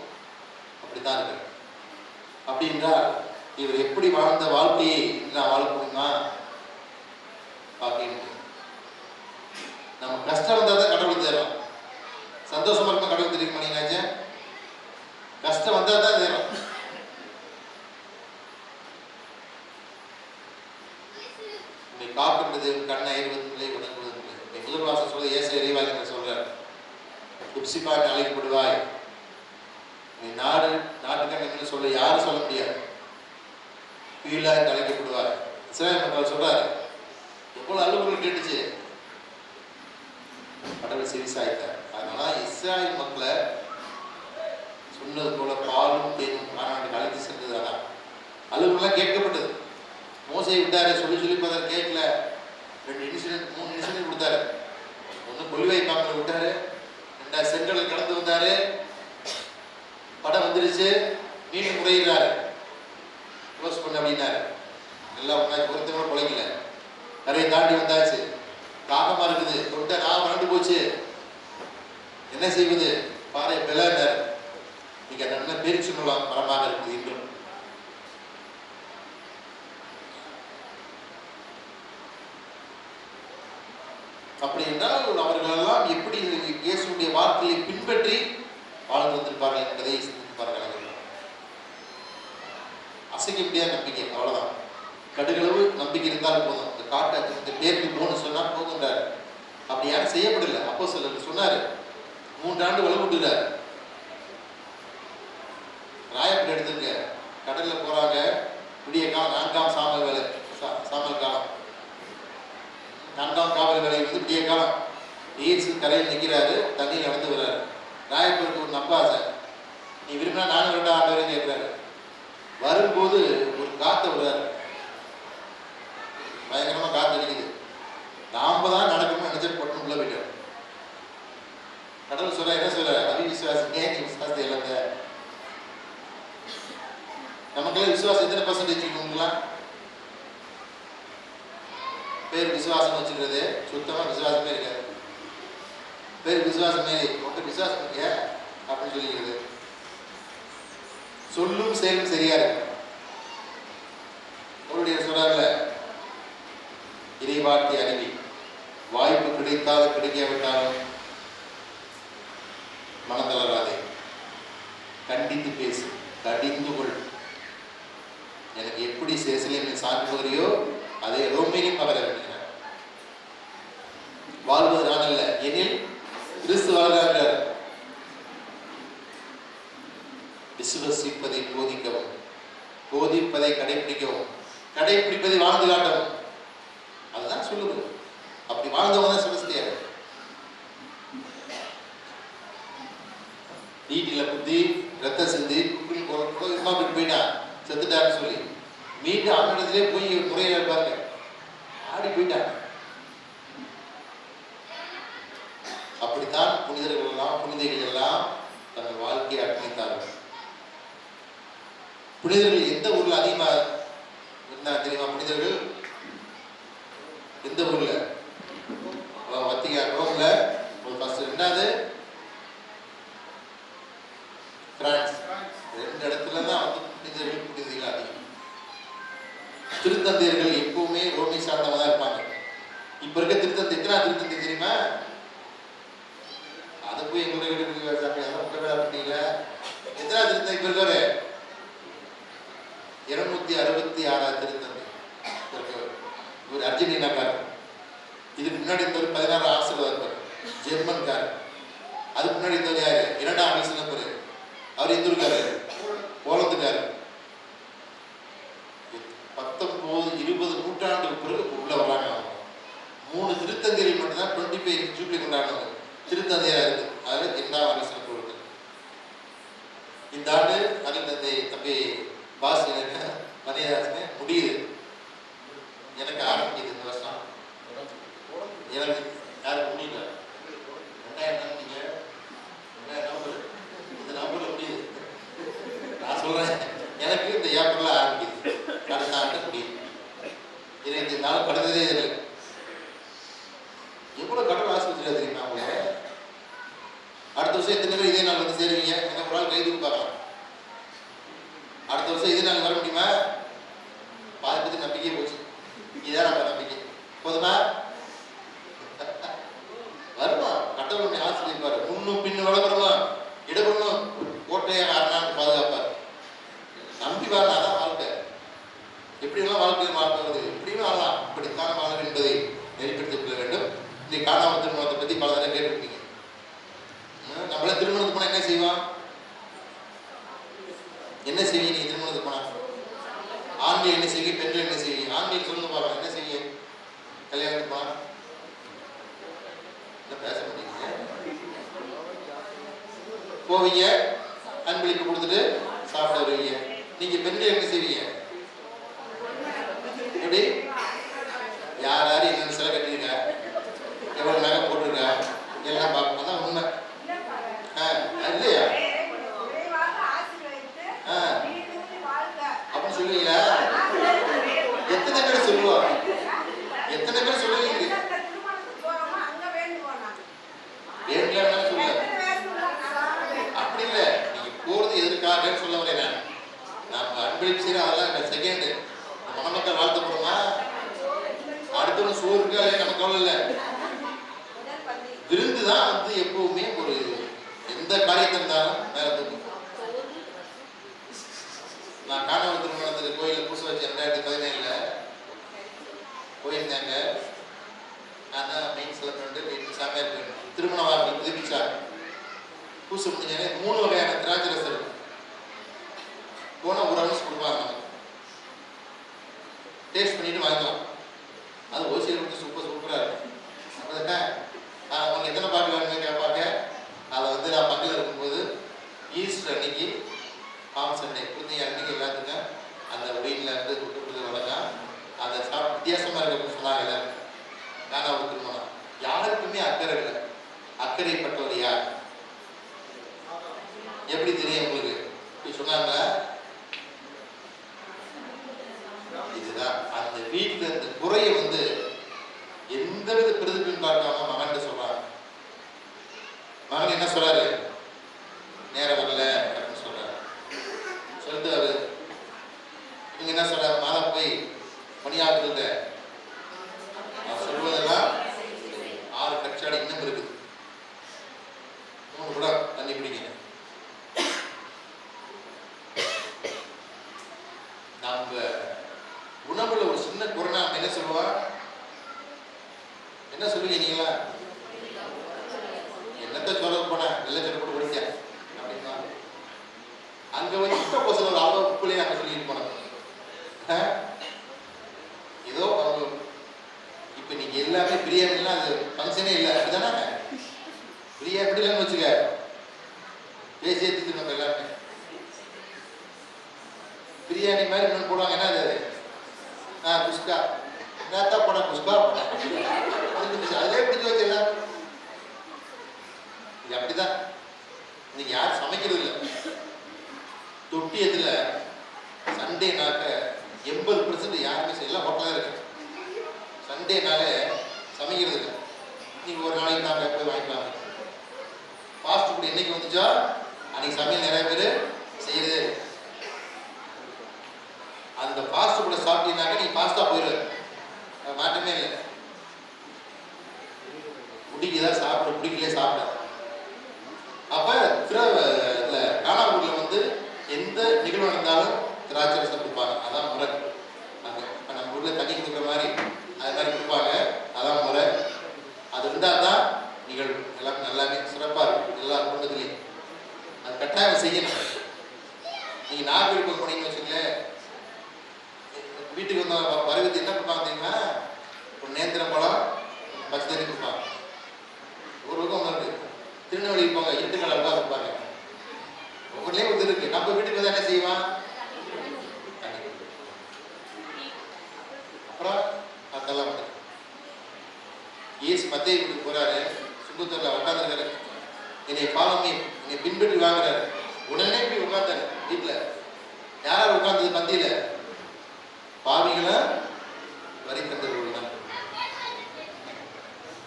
அப்படித்தான் இருக்கு. அப்படி என்றால் இவர் எப்படி வாழ்ந்த வாழ்க்கையை நான் வாழ முடியுமா? பார்க்க நம்ம கஷ்டம் வந்தால் தான் கடவுள் தேரும். சந்தோஷமா இருக்கும் கடவுள் தெரியுமா? நீங்க கஷ்டம் வந்தால் தான் தேரும். காக்கின்றது கண்ணை ஐவதில்லை உணர்வதில்லை. முதல் வாசம் சொல்ல ஏச இறைவாய் என்று சொல்றார். குப்சிப்பாய் அழைக்கப்படுவாய். நீ நாட்டுக்கண் என்று சொல்ல யாரும் சொல்ல முடியாது. கீழாய் அழைக்கப்படுவாய். இஸ்ராயல் மக்கள் சொல்றாரு. எவ்வளவு அலுவலர்கள் கேட்டுச்சு, கடவுள் சிறிசாய்த்தார். அதனால இஸ்ராயல் மக்களை சொன்னது போல பாலும் தேனும் மாநாட்டுக்கு அழைத்து சென்றதானா அலுவலெல்லாம் கேட்கப்பட்டது. மோசையை விட்டாரு, சொல்லி பார்த்தா கேட்கல. 2 இன்சிடென்ட் 3 இன்சிடென்ட் கொடுத்தாரு. ஒன்று கொள்ளிவை பாம்பரை விட்டாரு, 2 செங்கடல் கடந்து வந்தாரு, படம் வந்துருச்சு, மீண்டும் முறையிறாரு, க்ளோஸ் பண்ண அப்படின்னாரு. எல்லாம் ஒருத்தவங்க பிழைக்கல. நிறைய தாண்டி வந்தாச்சு, தாகமா இருக்குது, தொட்ட நான் வறண்டு போச்சு, என்ன செய்வது, பாறை பிளந்தார். நீங்க நல்ல பேச்சு சொல்லலாம், மரமாக இருக்குது இன்றும். அப்படி என்றால் அவர்களெல்லாம் எப்படி இயேசுடைய வார்த்தையை பின்பற்றி வாழ்ந்து வந்திருப்பார்கள் என்பதை சிந்திப்பார்கள். அசைக்க முடியாத நம்பிக்கை, அவ்வளவுதான். கடுகளவு நம்பிக்கை இருந்தால் போதும். இந்த காட்டை இந்த பேருக்கு போன்னு சொன்னா போதுன்றார். அப்படி யாரும் செய்யப்படல. அப்போ சிலர் சொன்னாரு, 3 ஆண்டு வலுவிட்டுறாரு. ராயப்பட்டு எடுத்துருக்க, கடல்ல போறாங்க, விடிய காலம் 4ஆம் சாமல் வேலை, சாமல் காலம், 4ஆம் காவல் வேலை வந்து விடிய காலம். இயேசு கரையில் நிற்கிறாரு, தண்ணியில் நடந்து வர்றாரு. ராயப்பட்டு ஒரு நம்பாசை, நீ விரும்பினா நானும் 2 ஆண்டு வரையும் கேட்கிறாரு. வரும்போது ஒரு காற்று விடுறாரு, பயங்கரமா காற்று அடிக்குது. நாம தான் நடக்கணும்னு நினைச்சிட்டு பொண்ணு உள்ள போயிட்டார். கடவுள் சொல்ல என்ன சொல்ற, அவிவிசுவாசம் ஏன் நீ விசுவாசத்தை இழந்த? நமக்கெல்லாம் விசுவாசம் எத்தனை பர்சன்டேஜ் இருக்குங்களா? பேர் விசுவாசம் வச்சுக்கிறது, சுத்தமா விசுவாசமே இருக்காது. பேர் விசுவாசமே உங்க விசுவாசம் இருக்கியா அப்படின்னு சொல்லிக்கிறது. சொல்லும் செயலும் சரியா இருக்கு. அவருடைய சொல்றாருல, இறைவார்த்தை அறிவி, வாய்ப்பு கிடைத்தாலும் கிடைக்காவிட்டாலும் மனந்தளராதே, கண்டித்து பேசு, கடிந்து கொள். எனக்கு எப்படி சேசிலையும் சார்ந்து போகிறியோ அதை ரோமையிலும் பகர வேண்டிய வாழ்வது நான் அல்ல, எனில் கிறிஸ்து வாழ்கிறார். விசுவசிப்பதை போதிக்கவும், போதிப்பதை கடைபிடிக்கவும், கடைபிடிப்பதை வாழ்ந்து காட்டவும். அதுதான் சொல்லுது. அப்படி வாழ்ந்தவங்க தான் செபஸ்தியார். வீட்டில் குத்தி ரத்த சிந்தி குப்பில் போயிட்டான், செத்துட்டான்னு சொல்லி மீண்டும் அவனிடத்திலே போய் முறையில இருப்பாருங்க, ஆடி போயிட்டான். அப்படித்தான் புனிதர்கள் எல்லாம் புனிதைகள் எல்லாம் தங்கள் வாழ்க்கையை அர்ப்பணித்தார்கள். புனிதர்கள் எந்த ஊர்ல அதிகமா இருந்தா தெரியுமா? புனிதர்கள் எந்த ஊர்ல? வத்திக்கான், ரோம்ல ஒரு ஃபர்ஸ்ட், ரெண்டாவது பிரான்ஸ். ரெண்டு இடத்துல தான் வந்து புனிதர்கள் புனிதைகள் அதிகம். திருத்தந்தையர்கள் எப்பவுமே ரோமை சார்ந்தவங்க தான் இருப்பாங்க. இப்ப இருக்க திருத்தந்தை எத்தனை திருத்தந்தை தெரியுமா? அதை போய் எங்களுடைய பண்ணீங்களா? எத்தனை திருத்தந்தை இப்ப இருக்காரு? 266 திருத்தந்தை இருக்கவர். இவர் அர்ஜென்டினாக்காரர். இதுக்கு முன்னாடி இருந்தவர் 16 ஆசிரியர் இருப்பார், ஜெர்மன்காரர். அதுக்கு முன்னாடி இருந்தவர் யாரு? 2ஆம் ஆலோசனை. அவர் எந்த இருக்காரு? போலந்துக்காரர். 19-20 நூற்றாண்டுக்கு பிறகு உள்ள வராங்க. 3 திருத்தந்தைகள் மட்டும்தான் 25 ஜூப்ளி கொண்டாடுவாங்க திருத்தந்தையா இருக்கு. அதுல 2ஆம் ஆலோசனை கொடுத்து இந்த ஆண்டு அகில் தந்தை தம்பி பாஸ் மணியதாசனே முடியுது. எனக்கு ஆரம்பிக்குது இந்த வருஷம். எனக்கு யாருக்கு முடியல. 2000 நம்பர் இந்த நம்பர்ல முடியுது. நான் சொல்றேன், எனக்கு இந்த ஏப்ரல்ல ஆரம்பிக்குது. அடுத்த ஆண்டு முடியுது. 25 நாள் கடந்ததே இல்லை. எவ்வளவு கடவுள் ஆஸ்பத்திரியா தெரியுமா அவங்க? அடுத்த வருஷம் எத்தனை பேர் இதே நாள் வந்து சேருவீங்க? என்ன ஒரு ஆள் கைது பார்க்கலாம். அடுத்த வருஷம் இதே நாள் வர முடியுமா? பாதி பத்தி நம்பிக்கையே போச்சு. இதான் நம்ம நம்பிக்கை. போதுமா? வருமா? கடவுள் ஆசிரியப்பாரு. முன்னும் பின்னும் வளர்றோம், இடப்படணும், கோட்டையை ஆரணான்னு பாதுகாப்பார். நம்பி வாழலாம் வாழ்க்கை. எப்படியெல்லாம் வாழ்க்கை வாழ்வது, எப்படியும் வாழலாம். இப்படித்தான் வாழ என்பதை நெறிப்படுத்திக் கொள்ள வேண்டும். இன்னைக்கு காணாமல் திருமணத்தை பத்தி பல தடவை கேட்டுருப்பீங்க. நம்மள திருமணத்துக்கு போனா என்ன செய்வோம்? என்ன செய்வீங்க நீங்க திருமணத்துக்கு போனா? ஆண்கள் என்ன செய்வீங்க, பெண்கள் என்ன செய்வீங்க? ஆண்கள் சொல்லுங்க பாருங்க, என்ன செய்வீங்க கல்யாணத்துக்கு போனா? பேச மாட்டீங்க. போவீங்க, அன்பளிப்பு கொடுத்துட்டு சாப்பிட வருவீங்க. நீங்க பெண்கள் என்ன செய்வீங்க? எப்படி? யார் யாரு என்னென்ன சிலை கட்டிருக்கா, எவ்வளவு நகை போட்டிருக்கா எல்லாம் பார்க்கணும். அதான் உண்மை இல்லையா? அப்படின்னு சொல்லுவீங்களா? எத்தனை பேர் சொல்லுவாங்க? எத்தனை பேர் சொல்லுவீங்க? வேண்டாம் சொல்ல. அப்படி இல்லை, நீங்க போறது எதற்காக சொல்ல வரேன். நம்ம அன்பளிப்பு செய்யற அதெல்லாம் செகண்ட். மணமக்கள் வாழ்த்தப்படுமா? அடுத்தவங்க சோறு இருக்கா இல்லையா நமக்கு கவலை இல்லை. விருந்து தான் வந்து எப்பவுமே ஒரு எந்த காரியத்தை இருந்தாலும் மேல தூக்கும். நான் காணாமல் திருமணத்துக்கு கோயிலில் பூசை வச்சு 2017 போயிருந்தாங்க. நான் தான் மெயின் செலப்ரண்ட். வீட்டு சாமியார் போயிருந்தேன். திருமண வாரத்தில் புதுப்பிச்சாங்க. பூசை முடிஞ்சாலே 3 வகையான திராட்சை ரசம் இருக்கும். போனால் ஒரு அவுன்ஸ் கொடுப்பாங்க. டேஸ்ட் பண்ணிட்டு வாங்கலாம். அது ஓசியில் கொடுத்து சூப்பராக இருக்கும். அப்படிதான் அவங்க எத்தனை பாட்டில் வேணுமே கேட்பாங்க. அதை வந்து நான் பக்கத்தில் இருக்கும்போது ஈஸ்டர் அன்னைக்கு, பாம் சண்டே, குழந்தைங்க அன்னைக்கு எல்லாத்துக்கும் அந்த வீட்டில் இருந்து கொடுத்து வழக்கம் அதை சாப்பிட்டு வித்தியாசமாக இருக்க சொன்னாங்க. எல்லாரும் காணாமல் திருமணம். யாருக்குமே அக்கறை இல்லை. அக்கறைப்பட்டவர் யார்? எப்படி தெரியும் உங்களுக்கு? சொன்னாங்க. இதுதான் அந்த வீட்டில் இந்த குறையை வந்து எந்தவித பிரதிபலிப்பும் பார்க்காம மகன் சொல்றாங்க. மகன் என்ன சொல்றாரு? நேரம் வரல அப்படின்னு சொல்றாரு. சொல்லிட்டு அவரு நீங்க என்ன சொல்றாரு? மாதா போய் பணியாற்றுங்க. நான் சொல்வதெல்லாம் 6 கட்சாடி இன்னும் இருக்குது. 3 கூட தண்ணி பிடிங்க. என்ன சொல்லுவா? என்ன சொல்லுவீங்க நீங்களா? என்னத்த சொல்ல போன வெள்ளை சட்டை போட்டு ஓடிட்டேன் அப்படின்னா அங்க வந்து சுத்த போசல ஒரு அவ்வளோ குப்பையே நாங்கள் சொல்லிட்டு போனோம். ஏதோ அவங்க இப்போ நீங்க எல்லாமே பிரியாணிலாம் அது ஃபங்க்ஷனே இல்லை அப்படிதானே? பிரியாணி எப்படி இல்லைன்னு வச்சுக்க பேசி ஏற்றிட்டு நம்ம எல்லாருமே பிரியாணி மாதிரி இன்னொன்று போடுவாங்க. என்ன அது? குஸ்கா நேத்தா போன குஸ்கா அதே பிடிச்சி வச்சு எல்லாரும் இது அப்படிதான். நீங்க யாரும் சமைக்கிறது இல்லை. தொட்டியத்துல சண்டேனாக்க 80% யாருமே எல்லாம் ஹோட்டலாக இருக்கு. சண்டேனால சமைக்கிறது இல்லை. நீங்க ஒரு நாளைக்கு தாங்க போய் வாங்கிக்கலாம். ஃபாஸ்ட் ஃபுட் என்னைக்கு வந்துச்சோ அன்னைக்கு சமையல் நிறைய பேர் செய்யறதே. அந்த ஃபாஸ்ட் ஃபுட்டை சாப்பிட்டீங்கன்னாக்க நீ ஃபாஸ்ட்டாக போயிடுவேன். மாற்றமே இல்லை. பிடிக்குதான் சாப்பிட, பிடிக்கலையே சாப்பிட. அப்போ இதில் காணாமூரில் வந்து எந்த நிகழ்வு நடந்தாலும் திராட்சை ரசம் கொடுப்பாங்க. அதான் முறை. அங்கே இப்போ நம்ம ஊரில் தண்ணி கொடுக்குற மாதிரி அது மாதிரி கொடுப்பாங்க. அதான் முறை. அது இருந்தால் தான் நிகழ்வு எல்லாம் நல்லாவே சிறப்பாக இருக்கும். எல்லா குடும்பத்துலேயும் அது கட்டாயம் செய்யணும். நீங்கள் நாகரிகம் போனீங்கன்னு வச்சுங்களேன், வீட்டுக்கு வந்த வரவேற்று என்ன கொடுப்பாங்க தெரியுமா? ஒரு நேந்திரம் பழம், பச்சை தண்ணி கொடுப்பாங்க. ஒரு பக்கம் ஒன்று இருக்கு. திருநெல்வேலிக்கு போங்க, இருட்டுக்கடை தான் இருப்பாங்க. ஒவ்வொருலேயும் ஒருத்தர் இருக்கு. நம்ம வீட்டுக்கு வந்து என்ன செய்வான்? அப்புறம் அதெல்லாம் வந்து ஏசு மத்திய வீட்டுக்கு போறாரு. சுங்கத்தூரில் உட்காந்துருக்காரு. என்னை பாவமே என்னை பின்பற்றி வாங்குறாரு. உடனே போய் உட்காந்தாரு வீட்டில். யாராவது உட்காந்தது மத்தியில? பாவிகளை வரி தந்தவர்கள்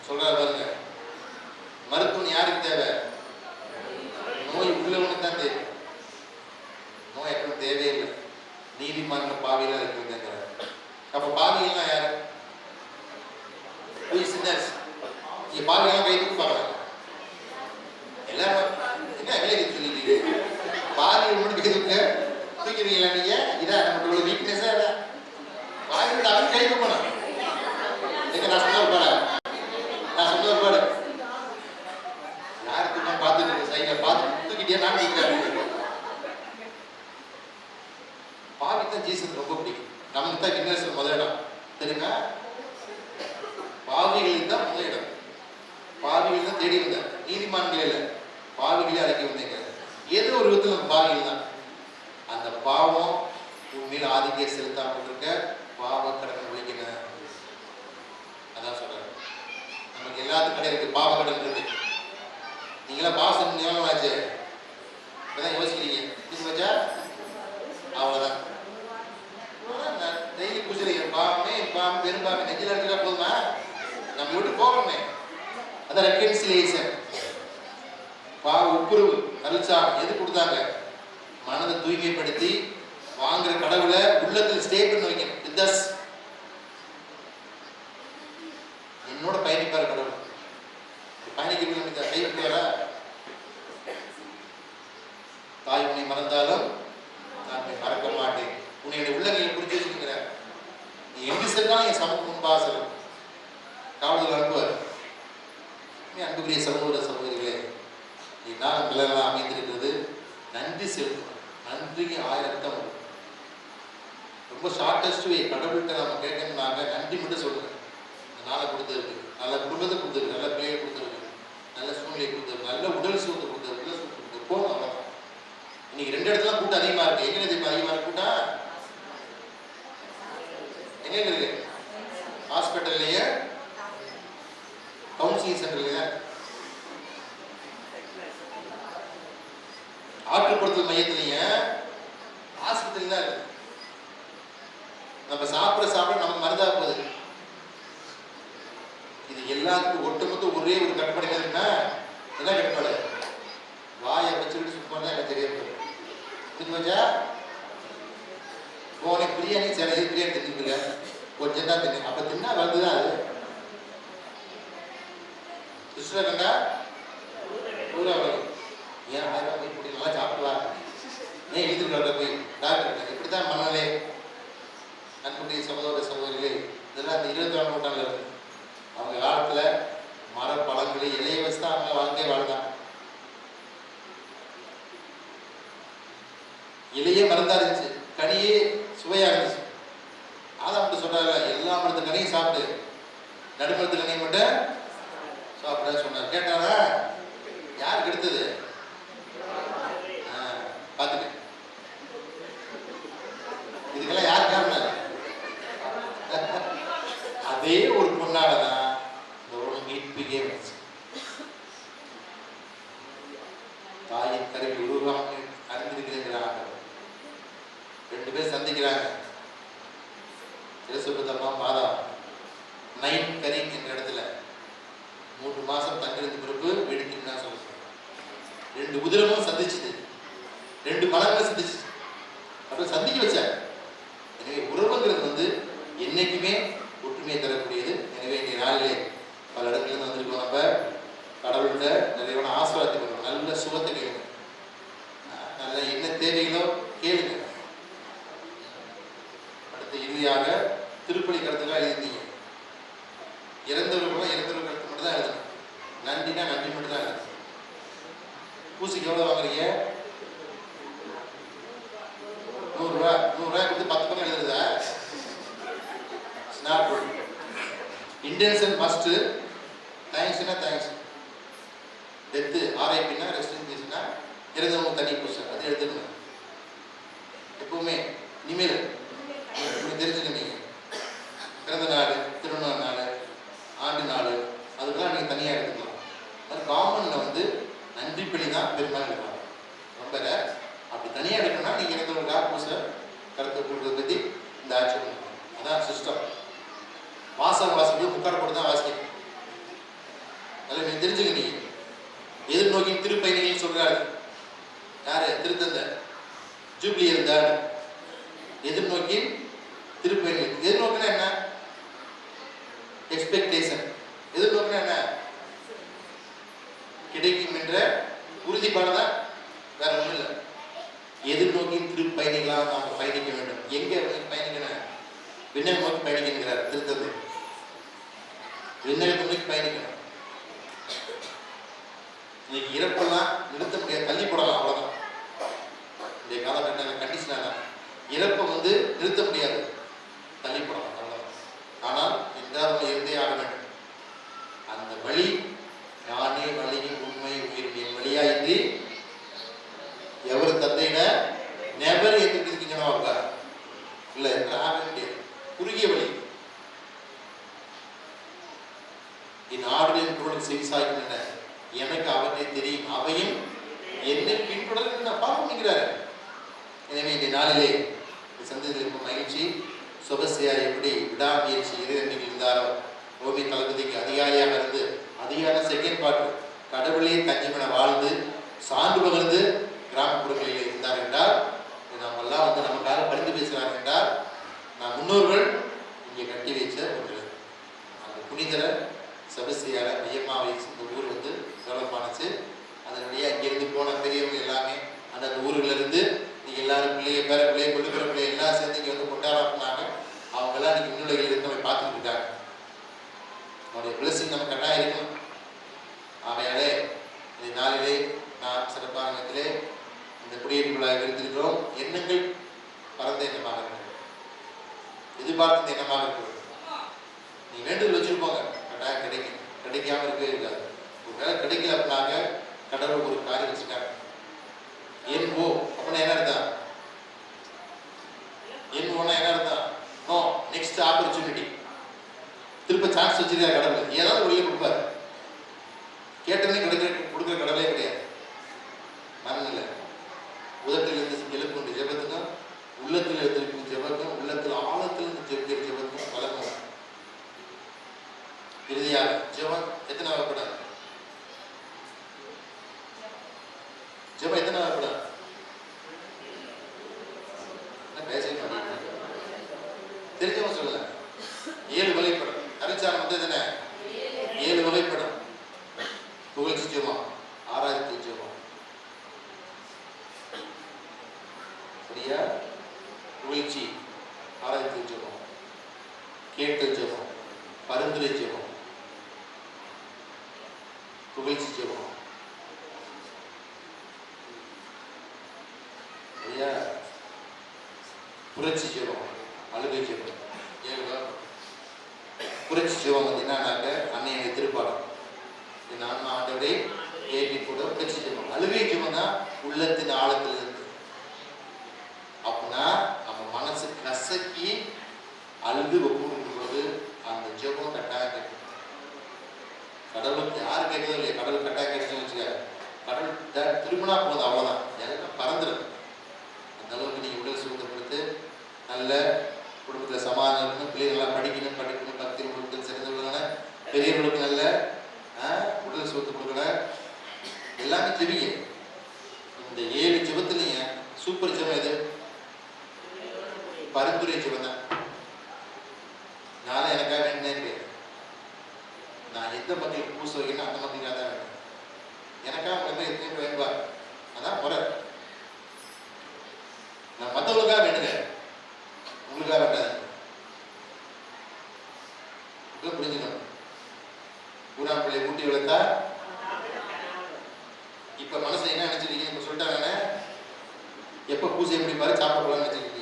சொல்றாரு பாருங்க. மருத்துவம் யாருக்கு தேவை? நோய் உள்ளவனுக்கு தான் தேவை. நோய் எப்பவும் தேவையில்லை. நீதிமன்ற பாவிகளா இருக்கிறார். அப்ப பாவிகள்லாம் யாரு? பாவிகள்லாம் கை தூக்கி பார்க்கறாங்க. எல்லாரும் என்ன வேலைக்கு சொல்லிட்டு பாவிகள் மட்டும் கை தூக்க தூக்கிறீங்களா நீங்க? இதான் நம்மளோட வீக்னஸா? பாவிகளோட அவன் கை தூக்கணும். நான் சொன்ன ஒரு பாடு யார் தூக்கம் பார்த்துட்டு சைனை பார்த்து தூக்கிட்டே நான் தூக்கிறேன். பாவித்தான் ஜீசஸ் ரொம்ப பிடிக்கும். நமக்கு தான் கிண்ணஸ் முதலிடம் தெரியுமா? பாவிகளில் தான் முதலிடம். பாவிகள் தான் தேடி வந்தார். நீதிமான்களே இல்லை, பாவிகளே அடக்கி வந்தீங்க. ஏதோ ஒரு விதத்தில் நம்ம பாவிகள் தான். அந்த பாவம் உண்மையில் ஆதிக்கம் செலுத்தாமல் இருக்க பாவ கடனை ஒழிக்கணும். அதான் சொல்றாரு. நமக்கு எல்லாத்துக்கும் கிடையாது பாவ கடன் இருக்கு. நீங்களாம் பாவம் எவ்வளோ ஆச்சு? இப்பதான் யோசிக்கிறீங்க. வச்சா அவ்வளோதான். டெய்லி பூஜை பாவமே பாவம் பெரும்பாவமே நெஞ்சில் அடிச்சுட்டா போதுமா? நம்ம விட்டு போகணுமே. அதான் ரெக்கன்சிலியேஷன். பாவ உப்புரவு கழிச்சா எது கொடுத்தாங்க? மனதை தூய்மைப்படுத்தி வாங்குற கடவுளை உள்ளத்தில் ஸ்டே பண்ண வைக்கணும். வித்தஸ் என்னோட பயணிப்பார் கடவுள். பயணிக்க கைவிட்டுவாரா? தாய் உன்னை மறந்தாலும் நான் மறக்க மாட்டேன். உன்னுடைய உள்ளங்களை புரிஞ்சு வச்சுக்கிறேன். நீ எங்கு சென்றாலும் என் சமூக முன்பாக செல்லும். காவலர்கள் அனுப்புவார். அன்புக்குரிய சகோதர சகோதரிகளே, நான் பிள்ளைகளாக அமைந்திருக்கிறது நன்றி செலுத்தணும். நன்றிக்கு 1000 அர்த்தம். ரொம்ப ஷார்டஸ்ட் வே. கடவுள்கிட்ட நம்ம கேட்கணும்னாங்க நன்றி மட்டும் சொல்லுங்க. நாளை கொடுத்துருக்கு, நல்ல குடும்பத்தை கொடுத்துருக்கு, நல்ல பிள்ளைகளை கொடுத்துருக்கு, நல்ல சூழ்நிலை கொடுத்துருக்கு, நல்ல உடல் சூழ்நிலை கொடுத்துருக்கு, உடல் சூழ்நிலை கொடுத்துருக்கு. போகணும் அவ்வளோதான். இன்னைக்கு 2 இடத்துல கூட்டம் அதிகமாக இருக்கு. எங்கே தெரியுமா அதிகமாக இருக்கு கூட்டம்? எங்கே இருக்கு? ஹாஸ்பிட்டல்லையே, கவுன்சிலிங் சென்டர்லையே, ஆற்றுப்படுத்தல் மையத்திலேயே, ஆஸ்பத்திரி தான் இருக்கு. நம்ம சாப்பிட நமக்கு மருந்தாக போகுது. இது எல்லாத்துக்கும் ஒட்டுமொத்த ஒரே ஒரு கட்டுப்பாடு என்னதுன்னா, என்ன கட்டுப்பாடு? வாயை வச்சுக்கிட்டு சுத்தமாக தான் எனக்கு தெரியாது. புரிஞ்சா போனே பிரியாணி சில பிரியாணி தின்னுக்குங்க, கொஞ்சம் தான் தின்னு. அப்போ தின்னா வந்துதான் அது கிருஷ்ணகண்டா ஊரா வரும். ஏன் 1000 போய் இப்படி நல்லா சாப்பிடுவா? ஏன் எழுதிட்டு போய் டாக்டர் இப்படி தான் மனநிலை. அன்புடைய சகோதர சகோதரிகளே, இதெல்லாம் அந்த 24 நூற்றாண்டுல இருக்கு. அவங்க காலத்துல மர பழங்களை இலையை வச்சு தான் அவங்க வாழ்க்கையை வாழ்ந்தாங்க. இலையே மருந்தா இருந்துச்சு, கனியே சுவையா இருந்துச்சு. ஆதாம் மட்டும் சொல்றாங்க, எல்லா மரத்து கனியும் சாப்பிட்டு நடுமரத்து கனியை மட்டும் சாப்பிட சொன்னார். கேட்டாரா? யாருக்கு எடுத்தது? பார்த்துட்டு இதுக்கெல்லாம் யார் காரணம்? அதே ஒரு பொண்ணாலதான் இந்த உலகம் மீட்பிக்கே வந்துச்சு. தாயின் கருவி உருவாக அறிந்திருக்கிறேங்கிற ஆண்டவர் 2 பேர் சந்திக்கிறாங்க. எலிசபெத்தம்மா மாதா நைன் கரி என்ற இடத்துல 3 மாசம் தங்கிருந்து பிறகு வெடிக்குன்னா சொல்ல 2 உதிரமும் சந்திச்சுது, 2 மலங்களும் சந்திச்சு அப்புறம் சந்திக்க வச்சாங்க. எனவே உறவுங்கிறது என்னைக்குமே ஒற்றுமையை தரக்கூடியது. எனவே இந்த நாளிலே பல இடத்துலேருந்து வந்திருக்கோம். நம்ம கடவுள்கிட்ட நிறைய ஆசீர்வாதத்தை பெறணும், நல்ல சுகத்தை கேளுங்க, நல்ல என்ன தேவைகளோ கேளுங்க. அடுத்து இறுதியாக திருப்பலி கருத்துக்கெல்லாம் எழுதிங்க. இறந்தவர்கள் கருத்து மட்டும் தான் எழுதணும். நன்றினா நன்றி மட்டும் தான் எழுதணும். பூசிக்கு எவ்வளோ வாங்குறீங்க? 100 ரூபாய் கொடுத்து 10 பக்கம் எழுதுறதா? Snap intention must. தேங்க்ஸ்னா தேங்க்ஸ், டெத்து ஆர்ஐபின்னா ரெஸ்ட் இன் பீஸ்னா இறந்தவங்க தனி புஷன் அது எடுத்துக்கணும். எப்பவுமே இனிமேல் இப்படி தெரிஞ்சுக்கணும். பிறந்த நாள், திருமண நாள், ஆண்டு நாள் அதுக்கெல்லாம் நீங்கள் தனியாக எடுத்துக்கலாம். அது காமனில் நன்றி பலி தான் பெரும்பாலும் எடுக்கலாம். ரொம்ப அப்படி தனியாக எடுக்கணும்னா நீங்கள் இறந்தவங்க பூசை கருத்தை கொடுக்கறத பற்றி இந்த ஆட்சி பண்ணணும். அதான் சிஸ்டம். வாசகம் வாசிக்கும் முக்காட போட்டு தான் வாசிக்கணும். அதில் நீங்கள் தெரிஞ்சுக்கணும். எதிர்நோக்கி திருப்பயணிகள் சொல்றாரு. யாரு? திருத்தந்த ஜூப்ளி இருந்தார். எதிர்நோக்கி திருப்பயணிகள். எதிர்நோக்கினா என்ன? எக்ஸ்பெக்டேஷன். எதிர்நோக்கினா என்ன? கிடைக்கும் என்ற உறுதிப்பாடுதான், வேற ஒன்றும் இல்லை. எதிர்நோக்கி திருப்பயணிகளாக நாம் பயணிக்க வேண்டும். எங்க பயணிக்கணும்? விண்ணகம் நோக்கி பயணிக்கிறார் திருத்தந்தை. விண்ணகத்தை நோக்கி பயணிக்கணும். இன்னைக்கு இறப்பெல்லாம் நிறுத்த முடியாது, தள்ளி போடலாம், அவ்வளவுதான். இந்த காலகட்டத்தில் கண்டிஷனான இறப்பை நிறுத்த முடியாது, தள்ளி போடலாம், அவ்வளவுதான். ஆனால் என்றால் இருந்தே ஆக வேண்டும். அந்த வழி நானே வழியின் உண்மை உயிர் என் வழியா இன்றி எவர் தந்தையின நெவர் எதிர்க்கிறீங்கன்னா உட்கார் இல்லை என்று ஆக வேண்டியது குறுகிய வழி. என் ஆடுகளின் குரலுக்கு செவிசாய்க்கின்றன, எனக்கு அவற்றை தெரியும், அவையும் என்னை பின்தொடர்ந்து நான் பார்க்கிறார். எனவே இந்த நாளிலே சந்ததியில் இருக்கும் மகிழ்ச்சி. சுபசியார் எப்படி விடாமுயற்சி இறைவனில் இருந்தாரோ, ரோமி தளபதிக்கு அதிகாரியாக இருந்து அதிகார செகண்ட் பார்ட் கடவுளே தஞ்சமென வாழ்ந்து சான்று பகிர்ந்து கிராமப்புறங்களில் இருந்தார் என்றால், நம்ம எல்லாம் நமக்காக பரிந்து பேசுகிறார் என்றால், நான் முன்னோர்கள் இங்கே கட்டி வைச்ச ஒரு அந்த புனிதரை சபசியார மையமாக வச்சு இந்த ஊர் டெவலப்பானுச்சு. அதனுடைய அங்கிருந்து போன பெரியவங்க எல்லாமே அந்த ஊர்களிலிருந்து நீங்கள் எல்லாரும் பிள்ளைய பேர பிள்ளைய கொள்ளுக்கிற பிள்ளைய எல்லாம் சேர்ந்து இங்கே கொண்டாடாங்க. அவங்கெல்லாம் இன்னைக்கு முன்னிலைகள் இருந்து நம்ம பார்த்துட்டு இருக்காங்க. அவனுடைய பிளஸிங் நம்ம கட்டாயம் இருக்கணும். ஆகையாலே இந்த நாளிலே நாம் சிறப்பான இடத்திலே இந்த குடியேற்ற விழாவை எடுத்திருக்கிறோம். எண்ணங்கள் பரந்த எண்ணமாக இருக்கிறது, எதிர்பார்த்த எண்ணமாக இருக்கிறது. நீ வேண்டுதல் வச்சிருப்போங்க, கட்டாயம் கிடைக்கும். கிடைக்காம இருக்கவே இருக்காது. ஒரு வேலை கிடைக்கல அப்படின்னாங்க கடவுள் ஒரு காரியம் வச்சுட்டாங்க. என் ஓ அப்படின்னா என்ன அர்த்தம்? என் ஓனா என்ன அர்த்தம்? No next opportunity. திருப்ப சான்ஸ் வச்சிருக்காரு கடவுள். ஏதாவது ஒளியை கொடுப்பாரு. கேட்டனே கொடுக்குற கடவுளே கிடையாது. மரணம் இல்லை. உதட்டில் இருந்து எழுப்புன்ற ஜெபத்துக்கும் உள்ளத்தில் எழுந்திருக்கும் ஜெபத்துக்கும் உள்ளத்தில் ஆழத்திலிருந்து ஜெபிக்கிற ஜெபத்துக்கும் பலமும். இறுதியாக ஜெபம் எத்தனை வகைப்படாது? ஜெபம் எத்தனை வகைப்படாது? பேச தெரிஞ்சவங்க சொல்லுங்க. 7 வகைப்படும். அரிச்சாரம் எத்தனை? 7 வகைப்படும். புகழ்ச்சி ஜெபம், ஆராய்ச்சி ஜெபம், சரியா? புகழ்ச்சி, ஆராய்ச்சி ஜெபம், கேட்டல் ஜெபம், பரிந்துரை ஜெபம், புகழ்ச்சி ஜெபம், ஐயா புரட்சி ஜெபம், அழுகை ஜெபம். புரட்சி ஜெபம் வந்து என்னன்னாக்க அன்னைய திருப்பாடம், நான் ஆண்டவரை ஏற்றி கூட புரட்சி ஜெபம். அழுகை ஜெபம் தான் உள்ளத்தின் ஆழத்தில் இருக்கு. அப்படின்னா நம்ம மனசு கசக்கி அழுது ஒப்புக்கும் போது அந்த ஜெபம் கட்டாயம் கேட்கும். கடவுளுக்கு யாரு கேட்கறதோ இல்லையா, கடவுள் கட்டாயம் கேட்கணும்னு வச்சுக்க, கடவுள் திரும்பினா போதும், அவ்வளோதான், எல்லாம் பறந்துடும். அந்த அளவுக்கு நீங்கள் உடல் சுத்தப்படுத்து, நல்ல குடும்பத்தில் சமாதானம் இருக்கணும், பிள்ளைகள் நல்லா படிக்கணும், பக்தி குடும்பத்தில் சிறந்தவர்களான பெரியவர்களுக்கு நல்ல உடல் சுத்தம் கொடுக்கணும், எல்லாமே ஜெபிங்க. இந்த 7 ஜெபத்துலைங்க சூப்பர் ஜெபம் எது? பரிந்துரை ஜெபம் தான். நானும் எனக்காக வேணுனே, நான் எந்த மக்களுக்கு பூச வைக்கணும் அந்த மக்களுக்காக தான் வேணும். எனக்காக வந்து எத்தனை வேணுவா, அதான் முறை. நான் மற்றவங்களுக்காக வேணுங்க, உங்களுக்காக வேண்டாது. புரிஞ்சுக்கணும். ஊராம் பிள்ளை ஊட்டி வளர்த்தா இப்ப மனசுல என்ன நினைச்சிருக்கீங்க? இப்ப சொல்லிட்டாங்க எப்ப பூஜை முடிப்பாரு சாப்பிட போலான்னு நினைச்சிருக்கீங்க.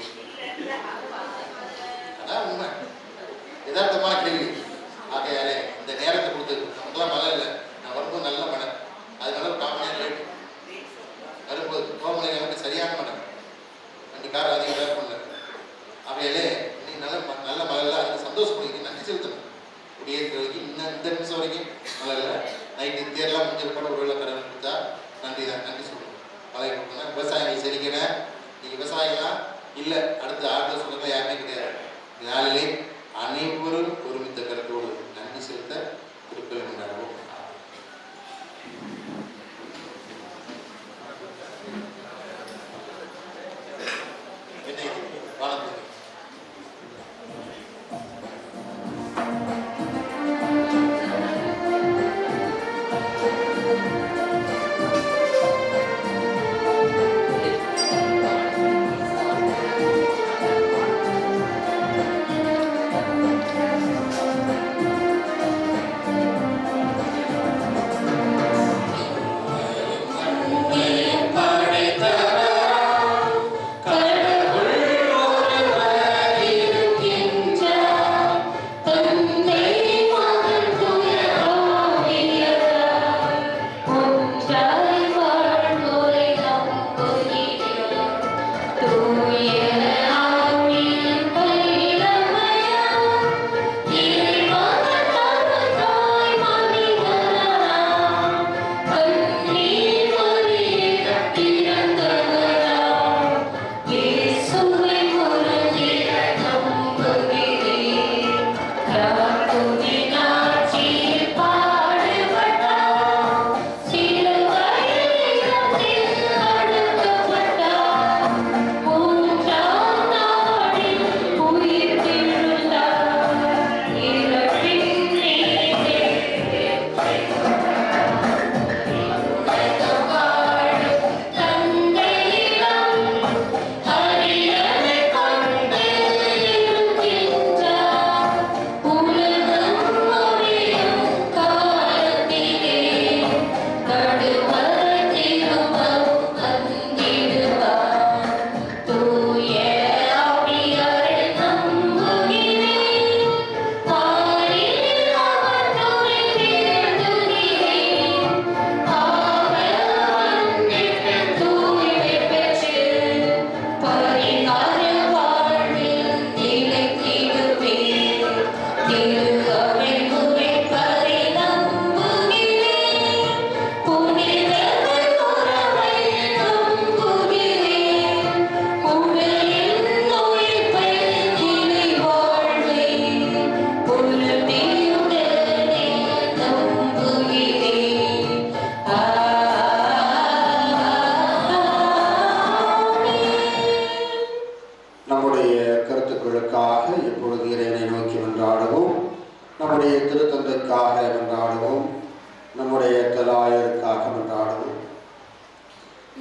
அதான் உண்மை, யதார்த்தமான கேள்வி. ஆகையாலே இந்த நேரத்தை கொடுத்து நமக்குலாம் மழை இல்லை, நான் வரும்போது நல்ல மழை, அதனால ஒரு காமணியாக லேட் வரும்போது கோமலை எனக்கு சரியான மழை, 2 கார் அதிகம் வேலை பண்ணல. ஆகையாலே நீ நல்ல மழை இல்லை, அதுக்கு சந்தோஷப்படுங்க, நன்றி செலுத்தணும். குடியேற்ற இன்னும் இந்த நிமிஷம் வரைக்கும் மழை இல்லை. நைட்டு தேர்லாம் முடிஞ்சிருப்பாடு ஒரு வேலை கடவுள் கொடுத்தா நன்றி தான், நன்றி சொல்லணும். மழை கொடுத்தோன்னா விவசாயிகள் செழிக்கணும். நீங்கள் விவசாயிகள்லாம் இல்லை, அடுத்த ஆண்டு சொல்றதுல யாருமே கிடையாது. நாளிலே அனைவரும் ஒருமித்த கருத்தோடு நன்றி செலுத்த திருப்பலி கொண்டாடுவோம்.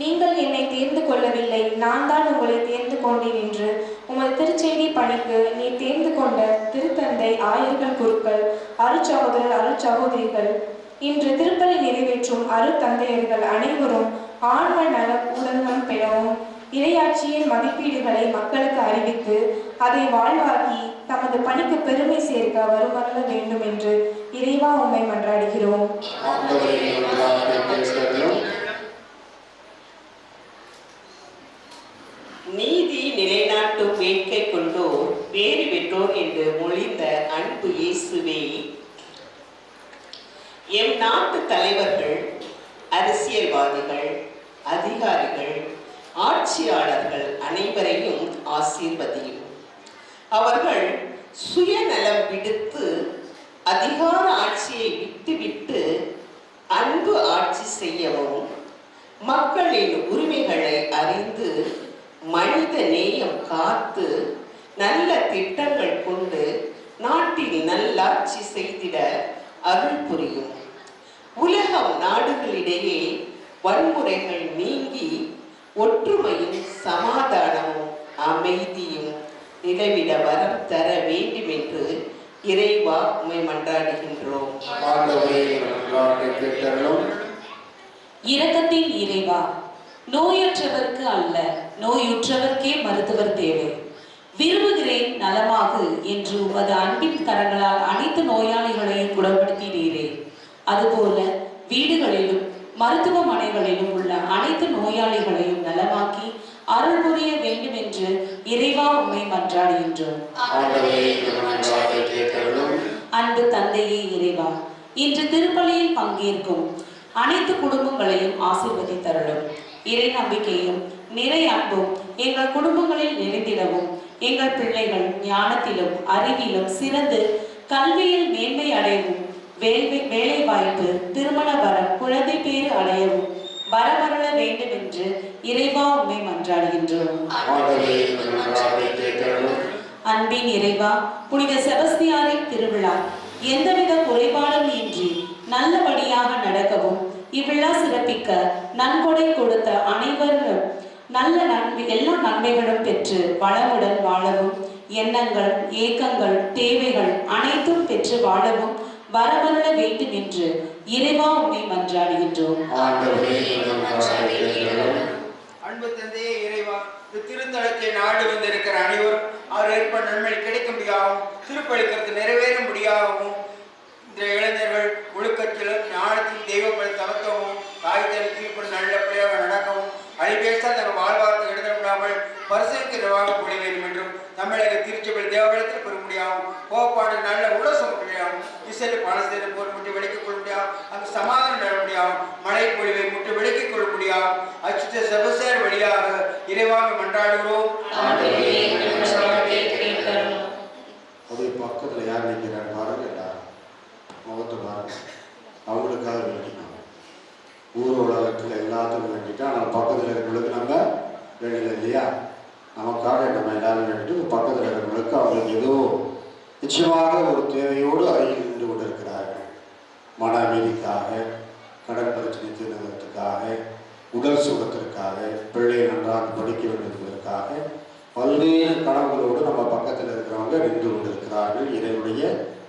நீங்கள் என்னை தேர்ந்து கொள்ளவில்லை, நான் தான் உங்களை தேர்ந்து கொண்டேன் என்று உமது திருச்செய்தி பணிக்கு நீ தேர்ந்து கொண்ட திருத்தந்தை, ஆயர்கள், குருக்கள் அருட்சகோதரர் அருட்சகோதரிகள், இன்று திருப்பலி நிறைவேற்றும் அருட்தந்தையர்கள் அனைவரும் ஆன்ம நல ஊடகம் பெறவும், இறையாட்சியின் மதிப்பீடுகளை மக்களுக்கு அறிவித்து அதை வாழ்வாக்கி தமது பணிக்கு பெருமை சேர்க்க வருமருள வேண்டும் என்று இறைவா உம்மை மன்றாடுகிறோம். நீதி நிலைநாட்டும் வேட்கை கொண்டோர் பேறு பெற்றோர் என்று மொழிந்த அன்பு இயேசுவே, எம் நாட்டு தலைவர்கள், அரசியல்வாதிகள், அதிகாரிகள், ஆட்சியாளர்கள் அனைவரையும் ஆசீர்வதியும். அவர்கள் சுயநலம் விடுத்து அதிகார ஆட்சியை விட்டுவிட்டு அன்பு ஆட்சி செய்யவும், மக்களின் உரிமைகளை அறிந்து மனித நேயம் காத்து நல்ல திட்டங்கள் கொண்டு நாட்டில் நல்லாட்சி செய்திட அருள் புரியும். உலகம் நாடுகளிடையே வன்முறைகள் நீங்கி ஒற்றுமையும் சமாதானமும் அமைதியும் நிலவிட வரம் தர வேண்டும் என்று இறைவா உம்மை மன்றாடுகின்றோம். இரக்கத்தின் இறைவா, நோயற்றவர்க்கு அல்ல நோயுற்றவர்க்கே மருத்துவர் தேவை. விரும்புகிறேன் நலமாகு என்று உமது அன்பின் கரங்களால் அனைத்து நோயாளிகளையும் குணப்படுத்தினீரே, அதுபோல வீடுகளிலும் மருத்துவமனைகளிலும் உள்ள அனைத்து நோயாளிகளையும் நலமாக்கி அருள் புரிய வேண்டும் என்று இறைவா உம்மை மன்றாடுகின்றோம். அன்பு தந்தையே இறைவா, இன்று திருப்பலியில் பங்கேற்கும் அனைத்து குடும்பங்களையும் ஆசீர்வதித்தருளும். இறை நம்பிக்கையும் நிறை அன்பும் எங்கள் குடும்பங்களில் நிறைந்திடவும், எங்கள் பிள்ளைகள் ஞானத்திலும் அறிவிலும் சிறந்து கல்வியில் மேன்மை அடையவும், வேலை வாய்ப்பு, திருமண வரம், குழந்தை பேறு அடையவும் வரமருள வேண்டும் என்று இறைவா உம்மை மன்றாடுகின்றோம். அன்பின் இறைவா, புனித செபஸ்தியாரின் திருவிழா எந்தவித குறைபாடும் இன்றி நல்லபடியாக நடக்கவும், இவ்விழா சிறப்பிக்க நன்கொடை கொடுத்த அனைவரும் எல்லா நன்மைகளும் பெற்று வளமுடன் வாழவும், எண்ணங்கள், ஏக்கங்கள், தேவைகள் அனைத்தும் பெற்று வாழவும் வரமருள வேண்டும் என்று இறைவா உம்மை மன்றாடுகின்றோம். அன்பு தந்தையே இறைவா, திருத்தலத்தை நாடு வந்திருக்கிற அனைவரும் அவர் ஏற்பட்ட நன்மை கிடைக்க முடியாகவும், திருப்பலிக்கிறது நிறைவேற முடியாகவும், இந்த இளைஞர்கள் ஒழுக்கத்திலும் ஞானத்தின் தெய்வங்களை தவிர்க்கவும், தாய்த்தல் கீழ்ப்படி நல்லபடியாக நடக்கவும், அடிபேசா தங்கள் வாழ்வார்த்தை எழுத முடியாமல் பரிசுக்கு நிர்வாக கூடிய வேண்டும் என்றும், தமிழக திருச்சபை தேவாலயத்தில் பெற முடியாகும், கோப்பாடு நல்ல உலகம் முடியாகும், இசையில் பாலஸ்தீன போர் முட்டி விளக்கிக் கொள்ள முடியாகும், அங்கு சமாதானம் பெற முடியாகும், மழை பொழிவை முட்டி விளக்கிக் கொள்ள முடியாகும், அச்சுத்த செபசேர் வழியாக இறைவாக மன்றாடுகிறோம். அது பக்கத்தில் யார் நிற்கிறார் பாருங்க, முகத்தை பாருங்க, அவங்களுக்காக வேண்டிக்கணும். ஊர் உலகத்தில் எல்லாத்துக்கும் வேண்டிட்டு, ஆனால் பக்கத்தில் இருக்கிறவங்களுக்கு நம்ம வேண்டியது இல்லையா? நமக்காக நம்ம எல்லாரும் வேண்டிட்டு பக்கத்தில் இருக்கிறவங்களுக்கு அவங்களுக்கு ஏதோ நிச்சயமாக ஒரு தேவையோடு அருகில் நின்று கொண்டு இருக்கிறார்கள். மன அமைதிக்காக, கடன் பிரச்சனை தீர்ந்ததற்காக, உடல் சுகத்திற்காக, பிள்ளை நன்றாக படிக்க வேண்டியதற்காக பல்வேறு கனவுகளோடு நம்ம பக்கத்தில் இருக்கிறவங்க நின்று கொண்டிருக்கிறார்கள். இறைவனுடைய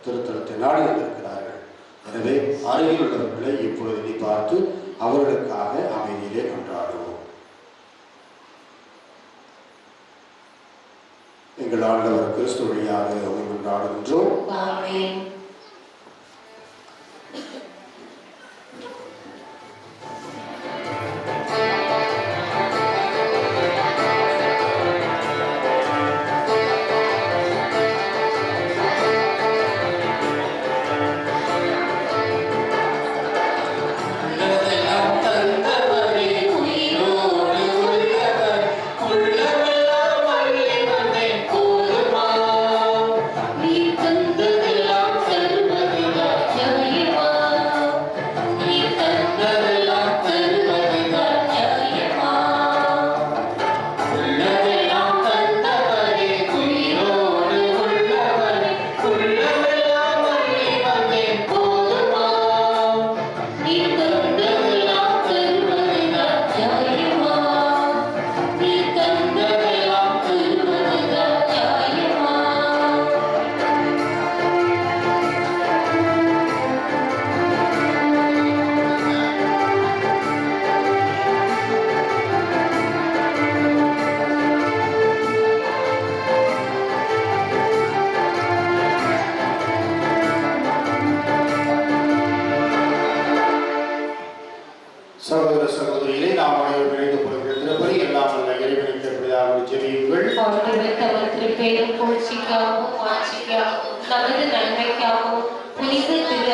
திருத்தலத்தை நாடி வந்திருக்கிறார்கள். எனவே அருகில் உள்ளவர்களை இப்பொழுது நீ பார்த்து அவர்களுக்காக அமைதியிலே கொண்டாடுவோம். எங்கள் ஆண்டவர் கிறிஸ்து வழியாக கொண்டாடுகின்றோம். ஆமென். நீ தந்ததெல்லாம்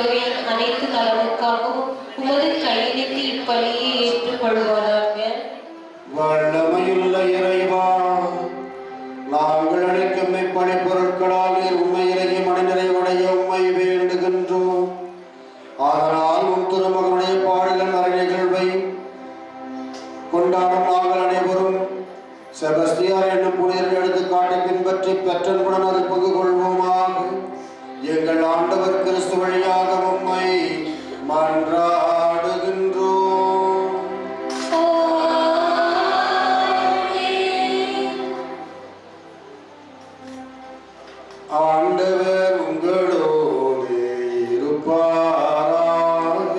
திருச்சபையின் அனைத்து நலனுக்காகவும் உமது கையிலிருந்து இப்பலியை ஏற்றுக்கொள்வாராக. வல்லமையுள்ள இறைவா, நாங்கள் அளிக்கும் இப்பணி பொருட்களால் உண்மையிலேயே மனநிறைவடைய உண்மை வேண்டுகின்றோம். அதனால் உன் திருமகனுடைய பாடல்கள் நிறைய நிகழ்வை கொண்டாடும் நாங்கள் அனைவரும் செபஸ்தியார் என்னும் புனிதர் எடுத்துக்காட்டை பின்பற்றி பெற்றன்புடன் அதை பங்கு கொள்வோமாக. எங்கள் ஆண்டவர் கிறிஸ்து வழியாக உம்மை மன்றாடுகின்றோம். ஆண்டவர் உங்களோடு இருப்பாராக.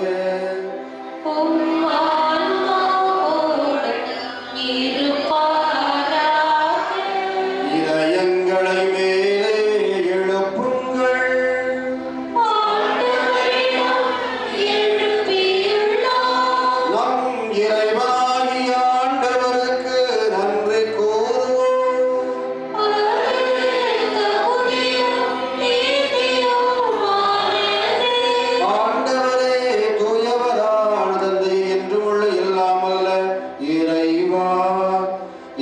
இதயங்களை மேலே எழுப்புங்கள். நம் இறைவனாகிய ஆண்டவருக்கு நன்றி கூறுவோம். ஆண்டவரே, தூயவரான தந்தை என்றும் உள்ள இல்லாமல்ல இறைவா,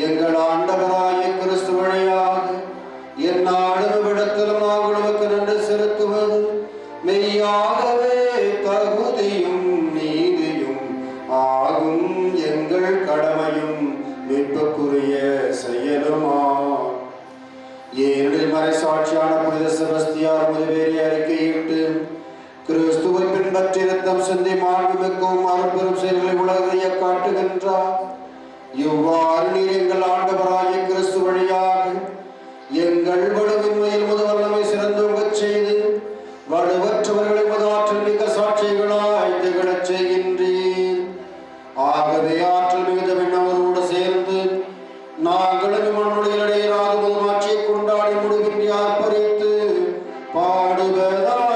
எங்கள் ஆண்டவராகிய கிறிஸ்து வழியாக எந்நாளும் இடத்திலும் நாங்கள் உமக்கு நன்றி செலுத்துவது மெய்யாகவே தகுதியும் நீதியும் ஆகும். எங்கள் கடமையும் மீட்புக்குரிய செயலுமாம். ஏனெனில் மறைசாட்சியான புனித செபஸ்தியார் முதவேறி அறிக்கையிட்டு கிறிஸ்துவை பின்பற்றி ரத்தம் சிந்தி மாண்புமிக்கவும் அரும்பெரும் செயல்களை உலகைய காட்டுகின்றார். இவ்வாறு நீர் எங்கள் ஆண்டவராகிய கிறிஸ்து வழியாக எங்கள் வலுவின்மையில் முதவல்லமை சிறந்தோங்கச் செய்து வலுவற்றவர்களை முதலாற்றல் மிக்க சாட்சிகளாய் திகழச் செய்கின்றீர். ஆகவே ஆற்றல் மிகுந்த விண்ணவரோடு சேர்ந்து நாங்களும் மண்ணுடைய இடையராத முதமாட்சியை கொண்டாடி முடிவின்றி ஆர்ப்பரித்து பாடுவதாவது.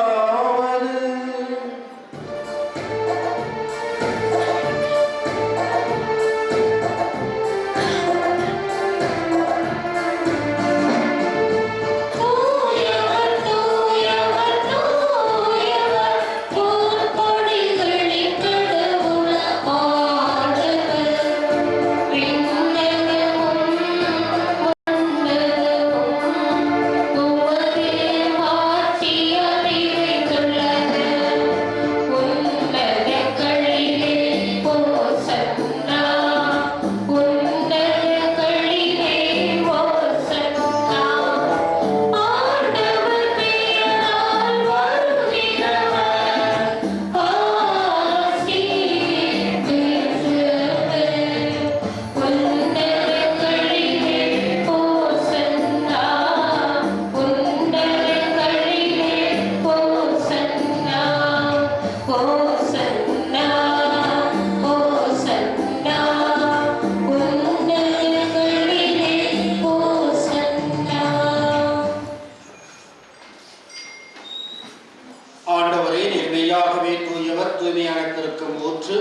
ஆண்டவரே, நீர் மெய்யாகவே தூயவர், தூய்மையானத்திற்கும் ஊற்று.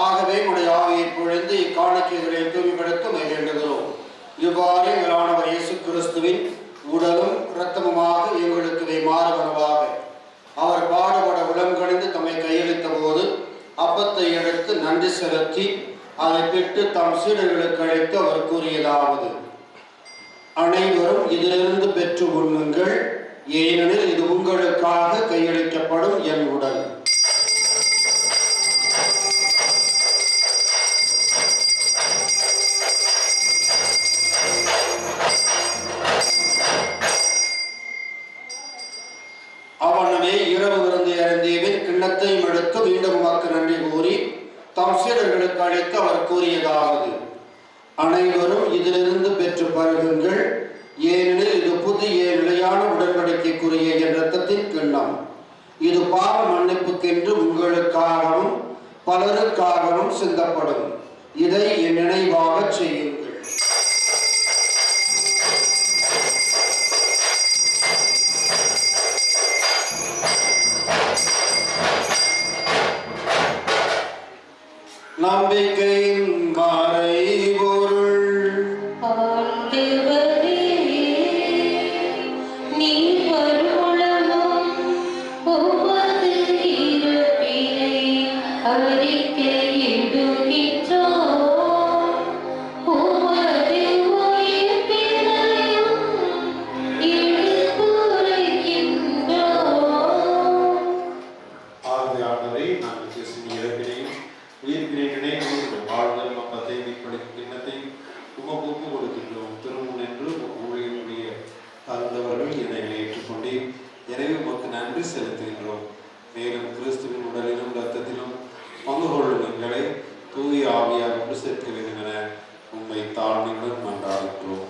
ஆகவே உடைய ஆவியை பொழிந்து இக்காணிக்கைகளை தூய்மைப்படுத்த வேண்டுகிறோம். இவ்வாறு எங்கள் ஆண்டவர் இயேசு கிறிஸ்துவின் உடலும் இரத்தமுமாக எங்களுக்கு மாறுவனவாக. அவர் பாடுபட உளம் கணிந்து தம்மை கையளித்த போது அப்பத்தை எடுத்து நன்றி செலுத்தி அதை பெற்று தம் சீடர்களுக்கு அழைத்து அவர் கூறியதாவது: அனைவரும் இதிலிருந்து பெற்று உண்ணுங்கள், ஏனெனில் இது உங்களுக்காக கையளிக்கப்படும் என் உடல். அவனவே இரவு விருந்து அருந்தியபின் கிண்ணத்தையும் எடுத்து மீண்டும் உமக்கு நன்றி கூறி தம் சீடர்களுக்கு அழைத்து அவர் கூறியதாவது: அனைவரும் இதிலிருந்து பெற்று பருகுங்கள், ஏனெனில் இது புதிய நிலையான உடன்படிக்கைக்குரிய என் இரத்தத்தின் கிண்ணம். இது பாவ மன்னிப்புக்கென்று உங்களுக்காகவும் பலருக்காகவும் சிந்தப்படும். இதை என் நினைவாக செய்யுங்கள். நம்பிக்கையின் மறைபொருள். நீ வருமுளமும் உமது உமக்கு நன்றி செலுத்துகின்றோம். மேலும் கிறிஸ்துவின் உடலிலும் இரத்தத்திலும் பங்கு கொள்ளும் எங்களை தூய ஆவியார் கொண்டு சேர்க்க வேண்டும் என உண்மை தாழ்மையுடன் மன்றாடுகிறோம்.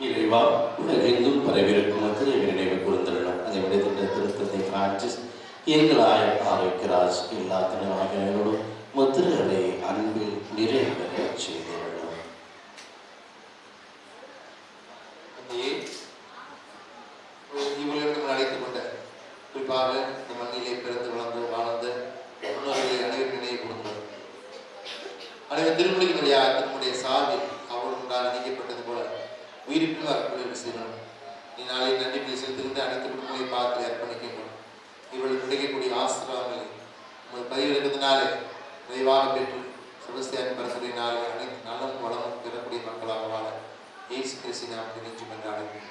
இறைவா, உலகெங்கும் பரவிருக்கும் மக்கள் நினைவு கூர்ந்துள்ளோம். அதை விடுகின்ற திருத்தந்தை பிரான்சிஸ், எங்களாய் ஆரோக்கியராஜ் எல்லா தினவாகியோடும் முத்திரைகளை அன்பில் நிறைவேற செய்துள்ளோம். இவர்களுக்கு அழைத்துக் கொண்ட குறிப்பாக இந்த மண்ணிலே பிறந்து வளர்ந்து வாழ்ந்த முன்னோர்களை அனைவரும் நினைவு கொடுக்கிறோம். அனைவர் திருமணிக்கு வழியாக திருமுடைய சார்பில் அவள் உண்டால் இணைக்கப்பட்டது போல உயிரிப்பில் அற்புதம் செய்யணும். நாளை நன்றி செலுத்துகின்ற அனைத்து குடும்பங்களை பார்த்து அர்ப்பணிக்கின்றோம். இவர்கள் கிடைக்கக்கூடிய ஆசிரியர்களை உங்கள் பதிவிறக்கத்தினாலே விரைவாக பெற்று செபஸ்தியாரின் பரிந்துரையினாலே அனைத்து நலமும் வளமும் பெறக்கூடிய மக்களாக வாழ இயேசு கிறிஸ்து நாம் நினைச்சு கொண்டாடுகிறோம்.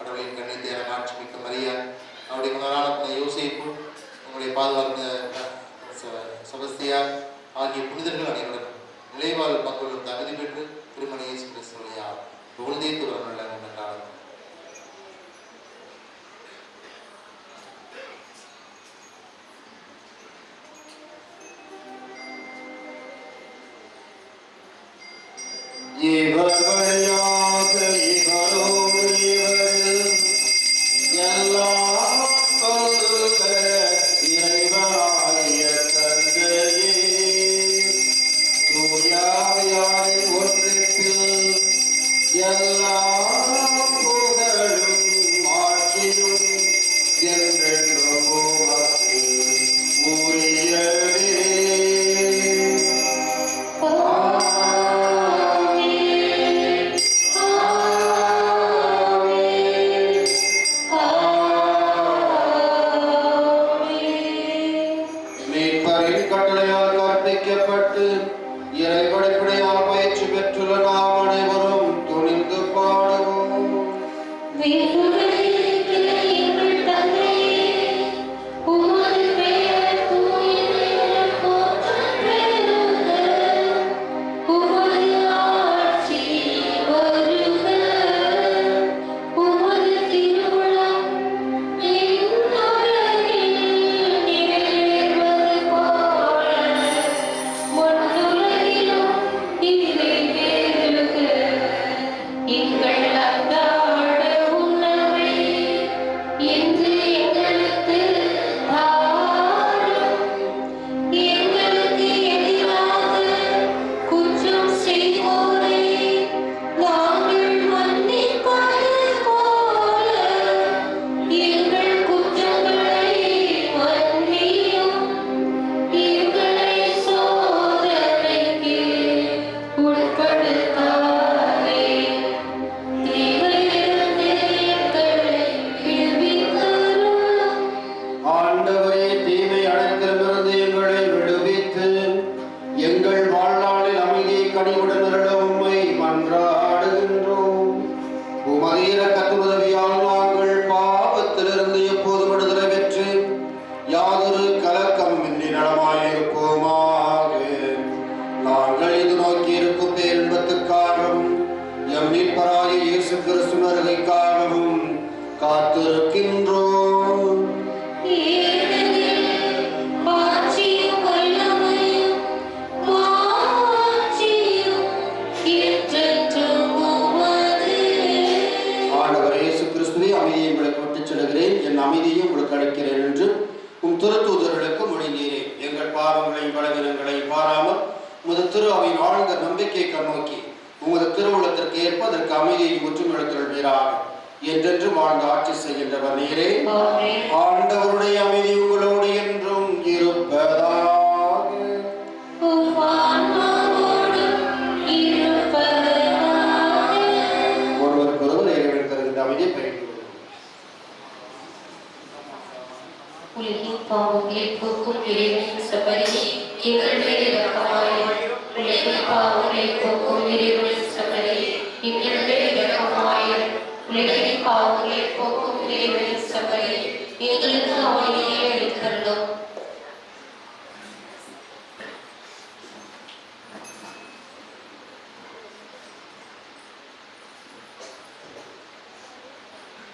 கடவுளின் கண்ணித்தியான மாட்சிமிக்க மரியா, அவருடைய மகனான யோசேப்பு, உங்களுடைய பாதுகாப்பு செபஸ்தியார் ஆகிய புனிதர்கள் அனைவருக்கும் நிலைவாழ் மக்களும் தகுதி பெற்று திருமண இயேசு கிறிஸ்துவையா உறுதியை துறந்துள்ள கொண்டாடுகிறோம்.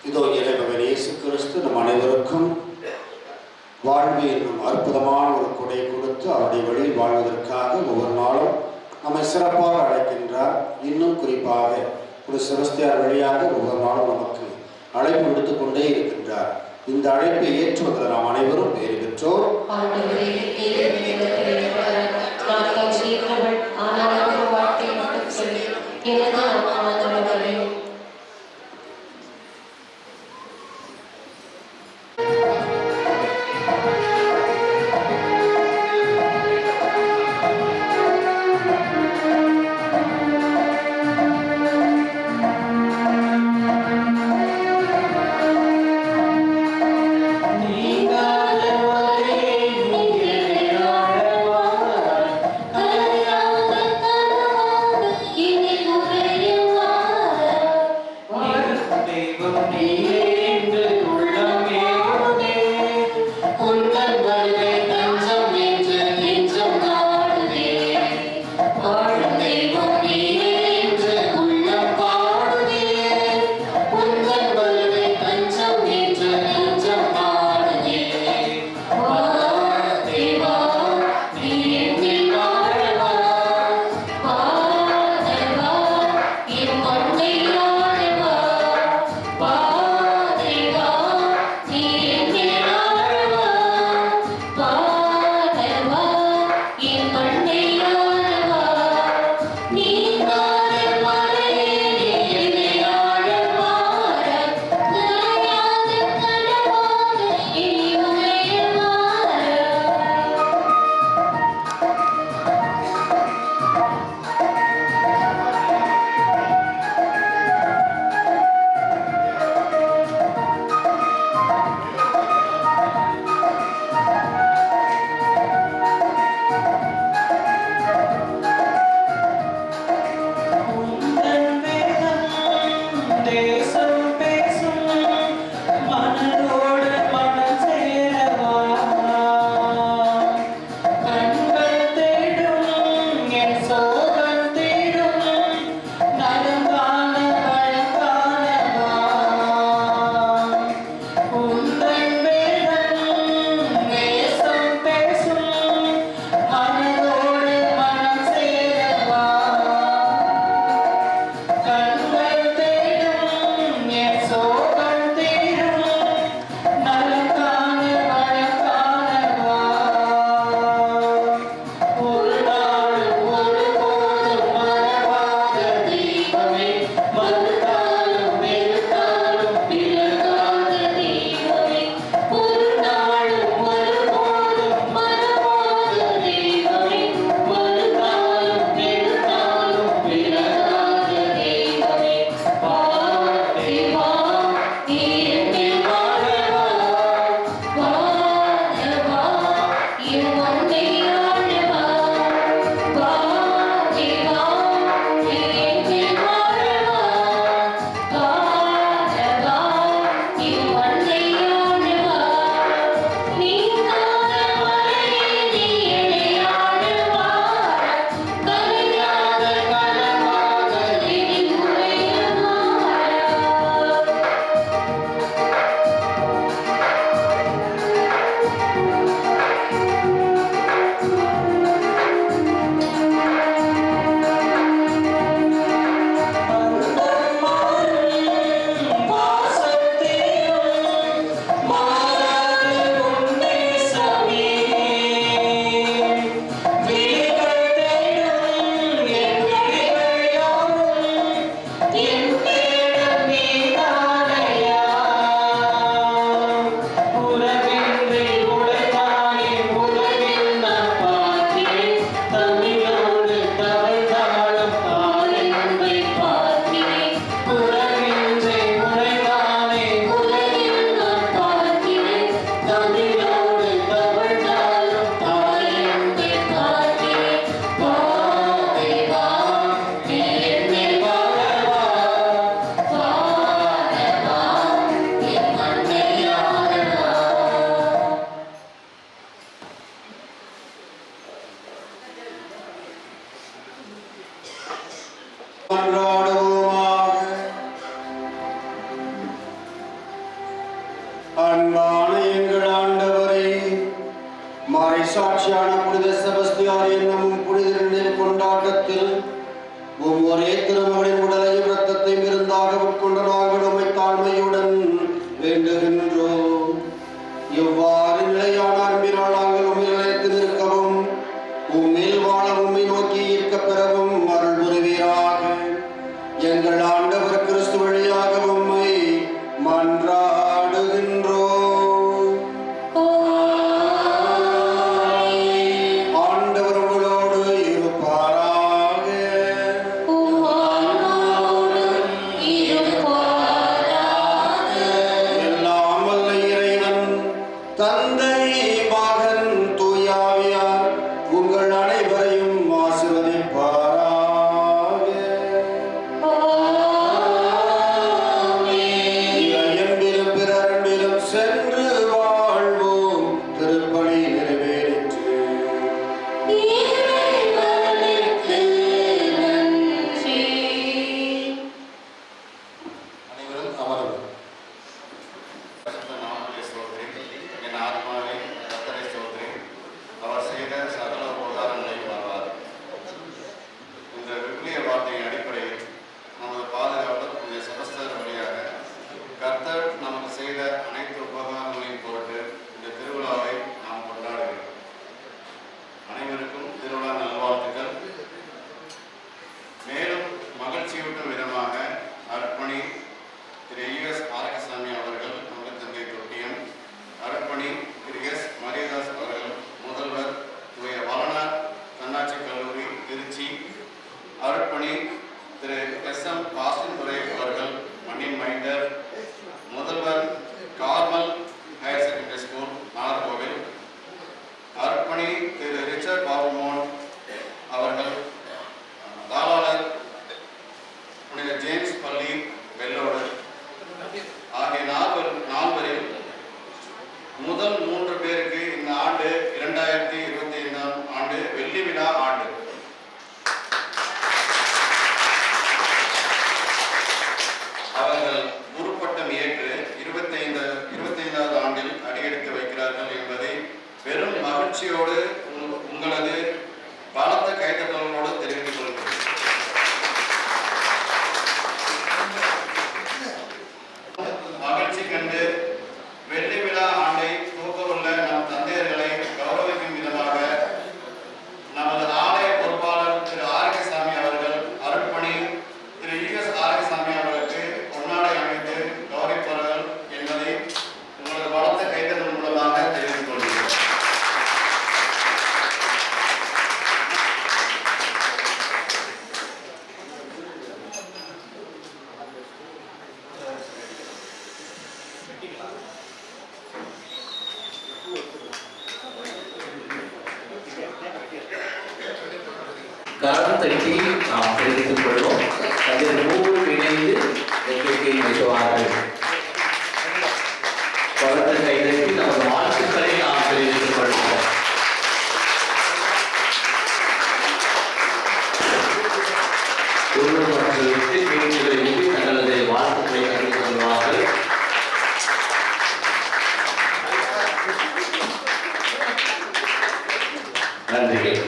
இதோ இறைவன் இயேசு கிறிஸ்து நம் அனைவருக்கும் வாழ்வு என்னும் அற்புதமான ஒரு கொடை கொடுத்து அவருடைய வழியில் வாழ்வதற்காக ஒவ்வொரு நாளும் நம்மை சிறப்பாக அழைக்கின்றார். இன்னும் குறிப்பாக ஒரு செபஸ்தியார் வழியாக ஒவ்வொரு நாளும் நமக்கு அழைப்பு விடுத்துக் கொண்டே இருக்கின்றார். இந்த அழைப்பை ஏற்றுவதில் நாம் அனைவரும் பேறு பெற்றோர். இனி முறையும் அன்பான எங்கள் ஆண்டவரே, மறைசாட்சியான புனித செபஸ்தியார் என்னும் புனிதரின் கொண்டாட்டத்தில் ஒவ்வொரு திருமகளின் உடலையும் இரத்தத்தையும் விருந்தாக உட்கொண்ட நாங்கள் உம்மை தாழ்மையுடன் வேண்டுகின்றோம். இவ்வாறு நிலையான அன்பினால் நாங்கள் உம்மை நிலைத்து நிற்கவும் உம்மில் வாழ உம்மை நோக்கி ஈர்க்க பெறவும் அருள் புரிவீராக. எங்கள் ஆண்டவர் கிறிஸ்து வழியாக உம்மை மன்றாடுகின்றோம். ஆண்டவர் உங்களோடு இருப்பாராக. எல்லாம் வல்ல இறைவன் தந்தை மகன் தூயாவியார் உங்கள் அனைவரையும் ஆசீர்வதிப்பாராக. இறையன்பிலும் பிறரன்பிலும் சென்று வாழ்வோம். திருப்பணி நிறைவேறிற்று. அனைவரும் அமரவும். என் ஆத்மாவை கர்த்தரை ஸ்தோத்திரி. அவர் செய்த சகல உபகாரங்களையும் மறவார். இந்த விவிலிய வார்த்தையின் அடிப்படையில் நமது பாதுகாவலர் இந்த செபஸ்தியார் வழியாக கர்த்தர் நமக்கு செய்த அனைத்து உபகாரங்களையும் பொருட்டு இந்த திருவிழாவை நாம் கொண்டாடுகிறோம். அனைவருக்கும் திருவிழா நல்வாழ்த்துக்கள். மேலும் மகிழ்ச்சியூட்டும் விதமாக அர்ப்பணி திரு யுஎஸ் ஆரகசாமி அவர்கள், நமது தந்தை தொட்டியம், அர்ப்பணி திரு எஸ் மரியதாஸ் அவர்கள், முதல்வர் தூய வளனார் தன்னாட்சி கல்லூரி திருச்சி, அர்ப்பணி திரு எஸ்.எம். பாஸ்டின் துரை அவர்கள், மண்ணின் மைண்டர், முதல்வர் Carmel higher secondary school Nagercoil, அர்ப்பணி திரு ரிச்சர்ட் பாபுமோன் அவர்கள், தாளாளர் புனித ஜேம்ஸ் பள்ளி வெள்ளோடு ஆகிய நால்வரில் முதல் 3 பேருக்கு இந்த ஆண்டு 2025ஆம் ஆண்டு வெள்ளி விழா ஆண்டு. அவர்கள் குருப்பட்டம் ஏற்று 25வது ஆண்டில் அடியெடுத்து வைக்கிறார்கள் என்பதை பெரும் மகிழ்ச்சியோடு உங்களது பலத்த கைத்தட்டல்களோடு தெரிவித்துக் கொள்கிறேன். மகிழ்ச்சி கண்டு வெள்ளி விழா ஆண்டை தூக்கவுள்ள நம் தந்தையர்களை கௌரவிக்கும் விதமாக நமது ஆலய பொறுப்பாளர் திரு ஆரோக்கியசாமி அவர்கள், அருட்பணி திரு யுஎஸ் ஆரோக்கியசாமி அவர்களுக்கு பொன்னாடை அமைத்து கௌரவிப்பார்கள் என்பதை உங்களது பலத்த கைத்தட்டல் மூலமாக தெரிவித்துக் கொள்கிறேன். கரம் தட்டி நாம் தெரிவித்துக் கொள்வோம். அதில் 3 இணைந்து எண்ணிக்கை வைக்குவார்கள். பலத்த கைதட்டி நமது வாழ்த்துக்களை நாம் தெரிவித்துக் கொள்வோம். ஒருவர் மற்றும் 8 கேள்விகளை ஊட்டி தங்களது வாழ்த்துக்களை தெரிவித்துக் கொள்வார்கள். நன்றிகள்.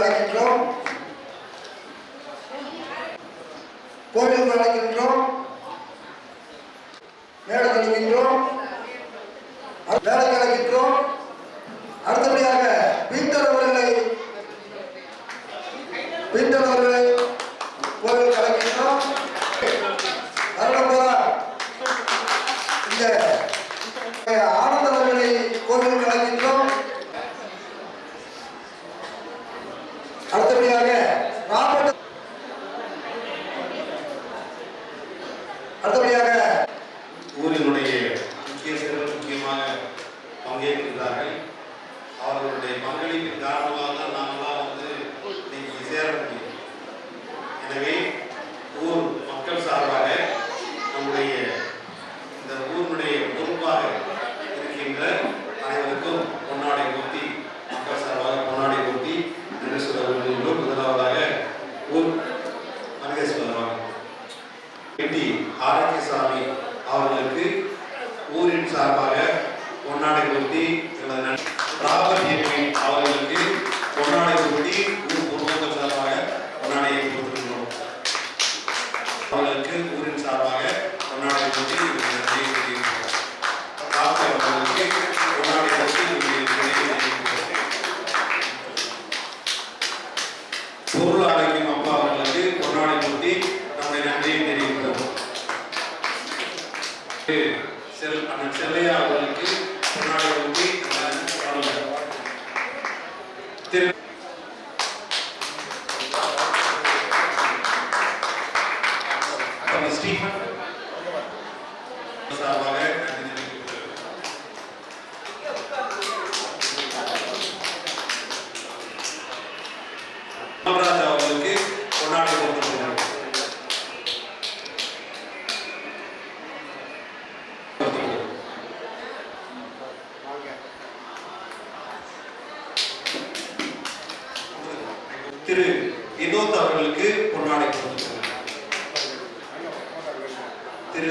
அழைக்கின்றோம். கோவிலுக்கு அழைக்கின்றோம். மேடை அழைக்கின்றோம். வேலைக்கு அழைக்கின்றோம். அடுத்தபடியாக பீட்டர் அவர்களை கோவிலுக்கு அழைக்கின்றோம். இந்த ஆனந்த அவர்களை கோவிலுக்கு அழைக்கின்றோம். அடுத்தபடியாக ஊரினுடைய முக்கியஸ்தர்கள் முக்கியமாக பங்கேற்கிறார்கள். அவர்களுடைய பங்களிப்பின் காரணமாக தான் நாமெல்லாம் இன்னைக்கு சேர முடியும். எனவே ஊர் மக்கள் சார்பாக நம்முடைய இந்த ஊரினுடைய பொறுப்பாக இருக்கின்ற அனைவருக்கும் பொன்னாடை ஊட்டி மக்கள் சார்பாக பொன்னாடை ஊட்டி என்று சொல்ல முதலாவதாக ஊர் மனித சொல்லுவாங்க ஆரோக்கியசாமி அவர்களுக்கு ஊரின் சார்பாக பொன்னாடை ஊட்டி அவர்களுக்கு பொன்னாடை ஊட்டி ஊர் பொதுமக்கள் சார்பாக பொன்னாடையை கொடுத்திருக்கிறோம். அவர்களுக்கு ஊரின் சார்பாக பொன்னாடை ஊட்டி அவர்களுக்கு பொன்னாடை ஊட்டி பொருள் ஆரோக்கியம் அப்பா அவர்களுக்கு பொன்னாடை ஊட்டி நம்முடைய நன்றியை தெரிவிக்கிறோம். செல்லையா அவர்களுக்கு பொன்னாடை ஊட்டி ஸ்டீஃபன் சார்பாக அவர்களுக்கு பொன்னாடை கொடுத்திருக்கிறார். திரு வினோத் அவர்களுக்கு பொன்னாடை கொடுத்திருக்கிறார். திரு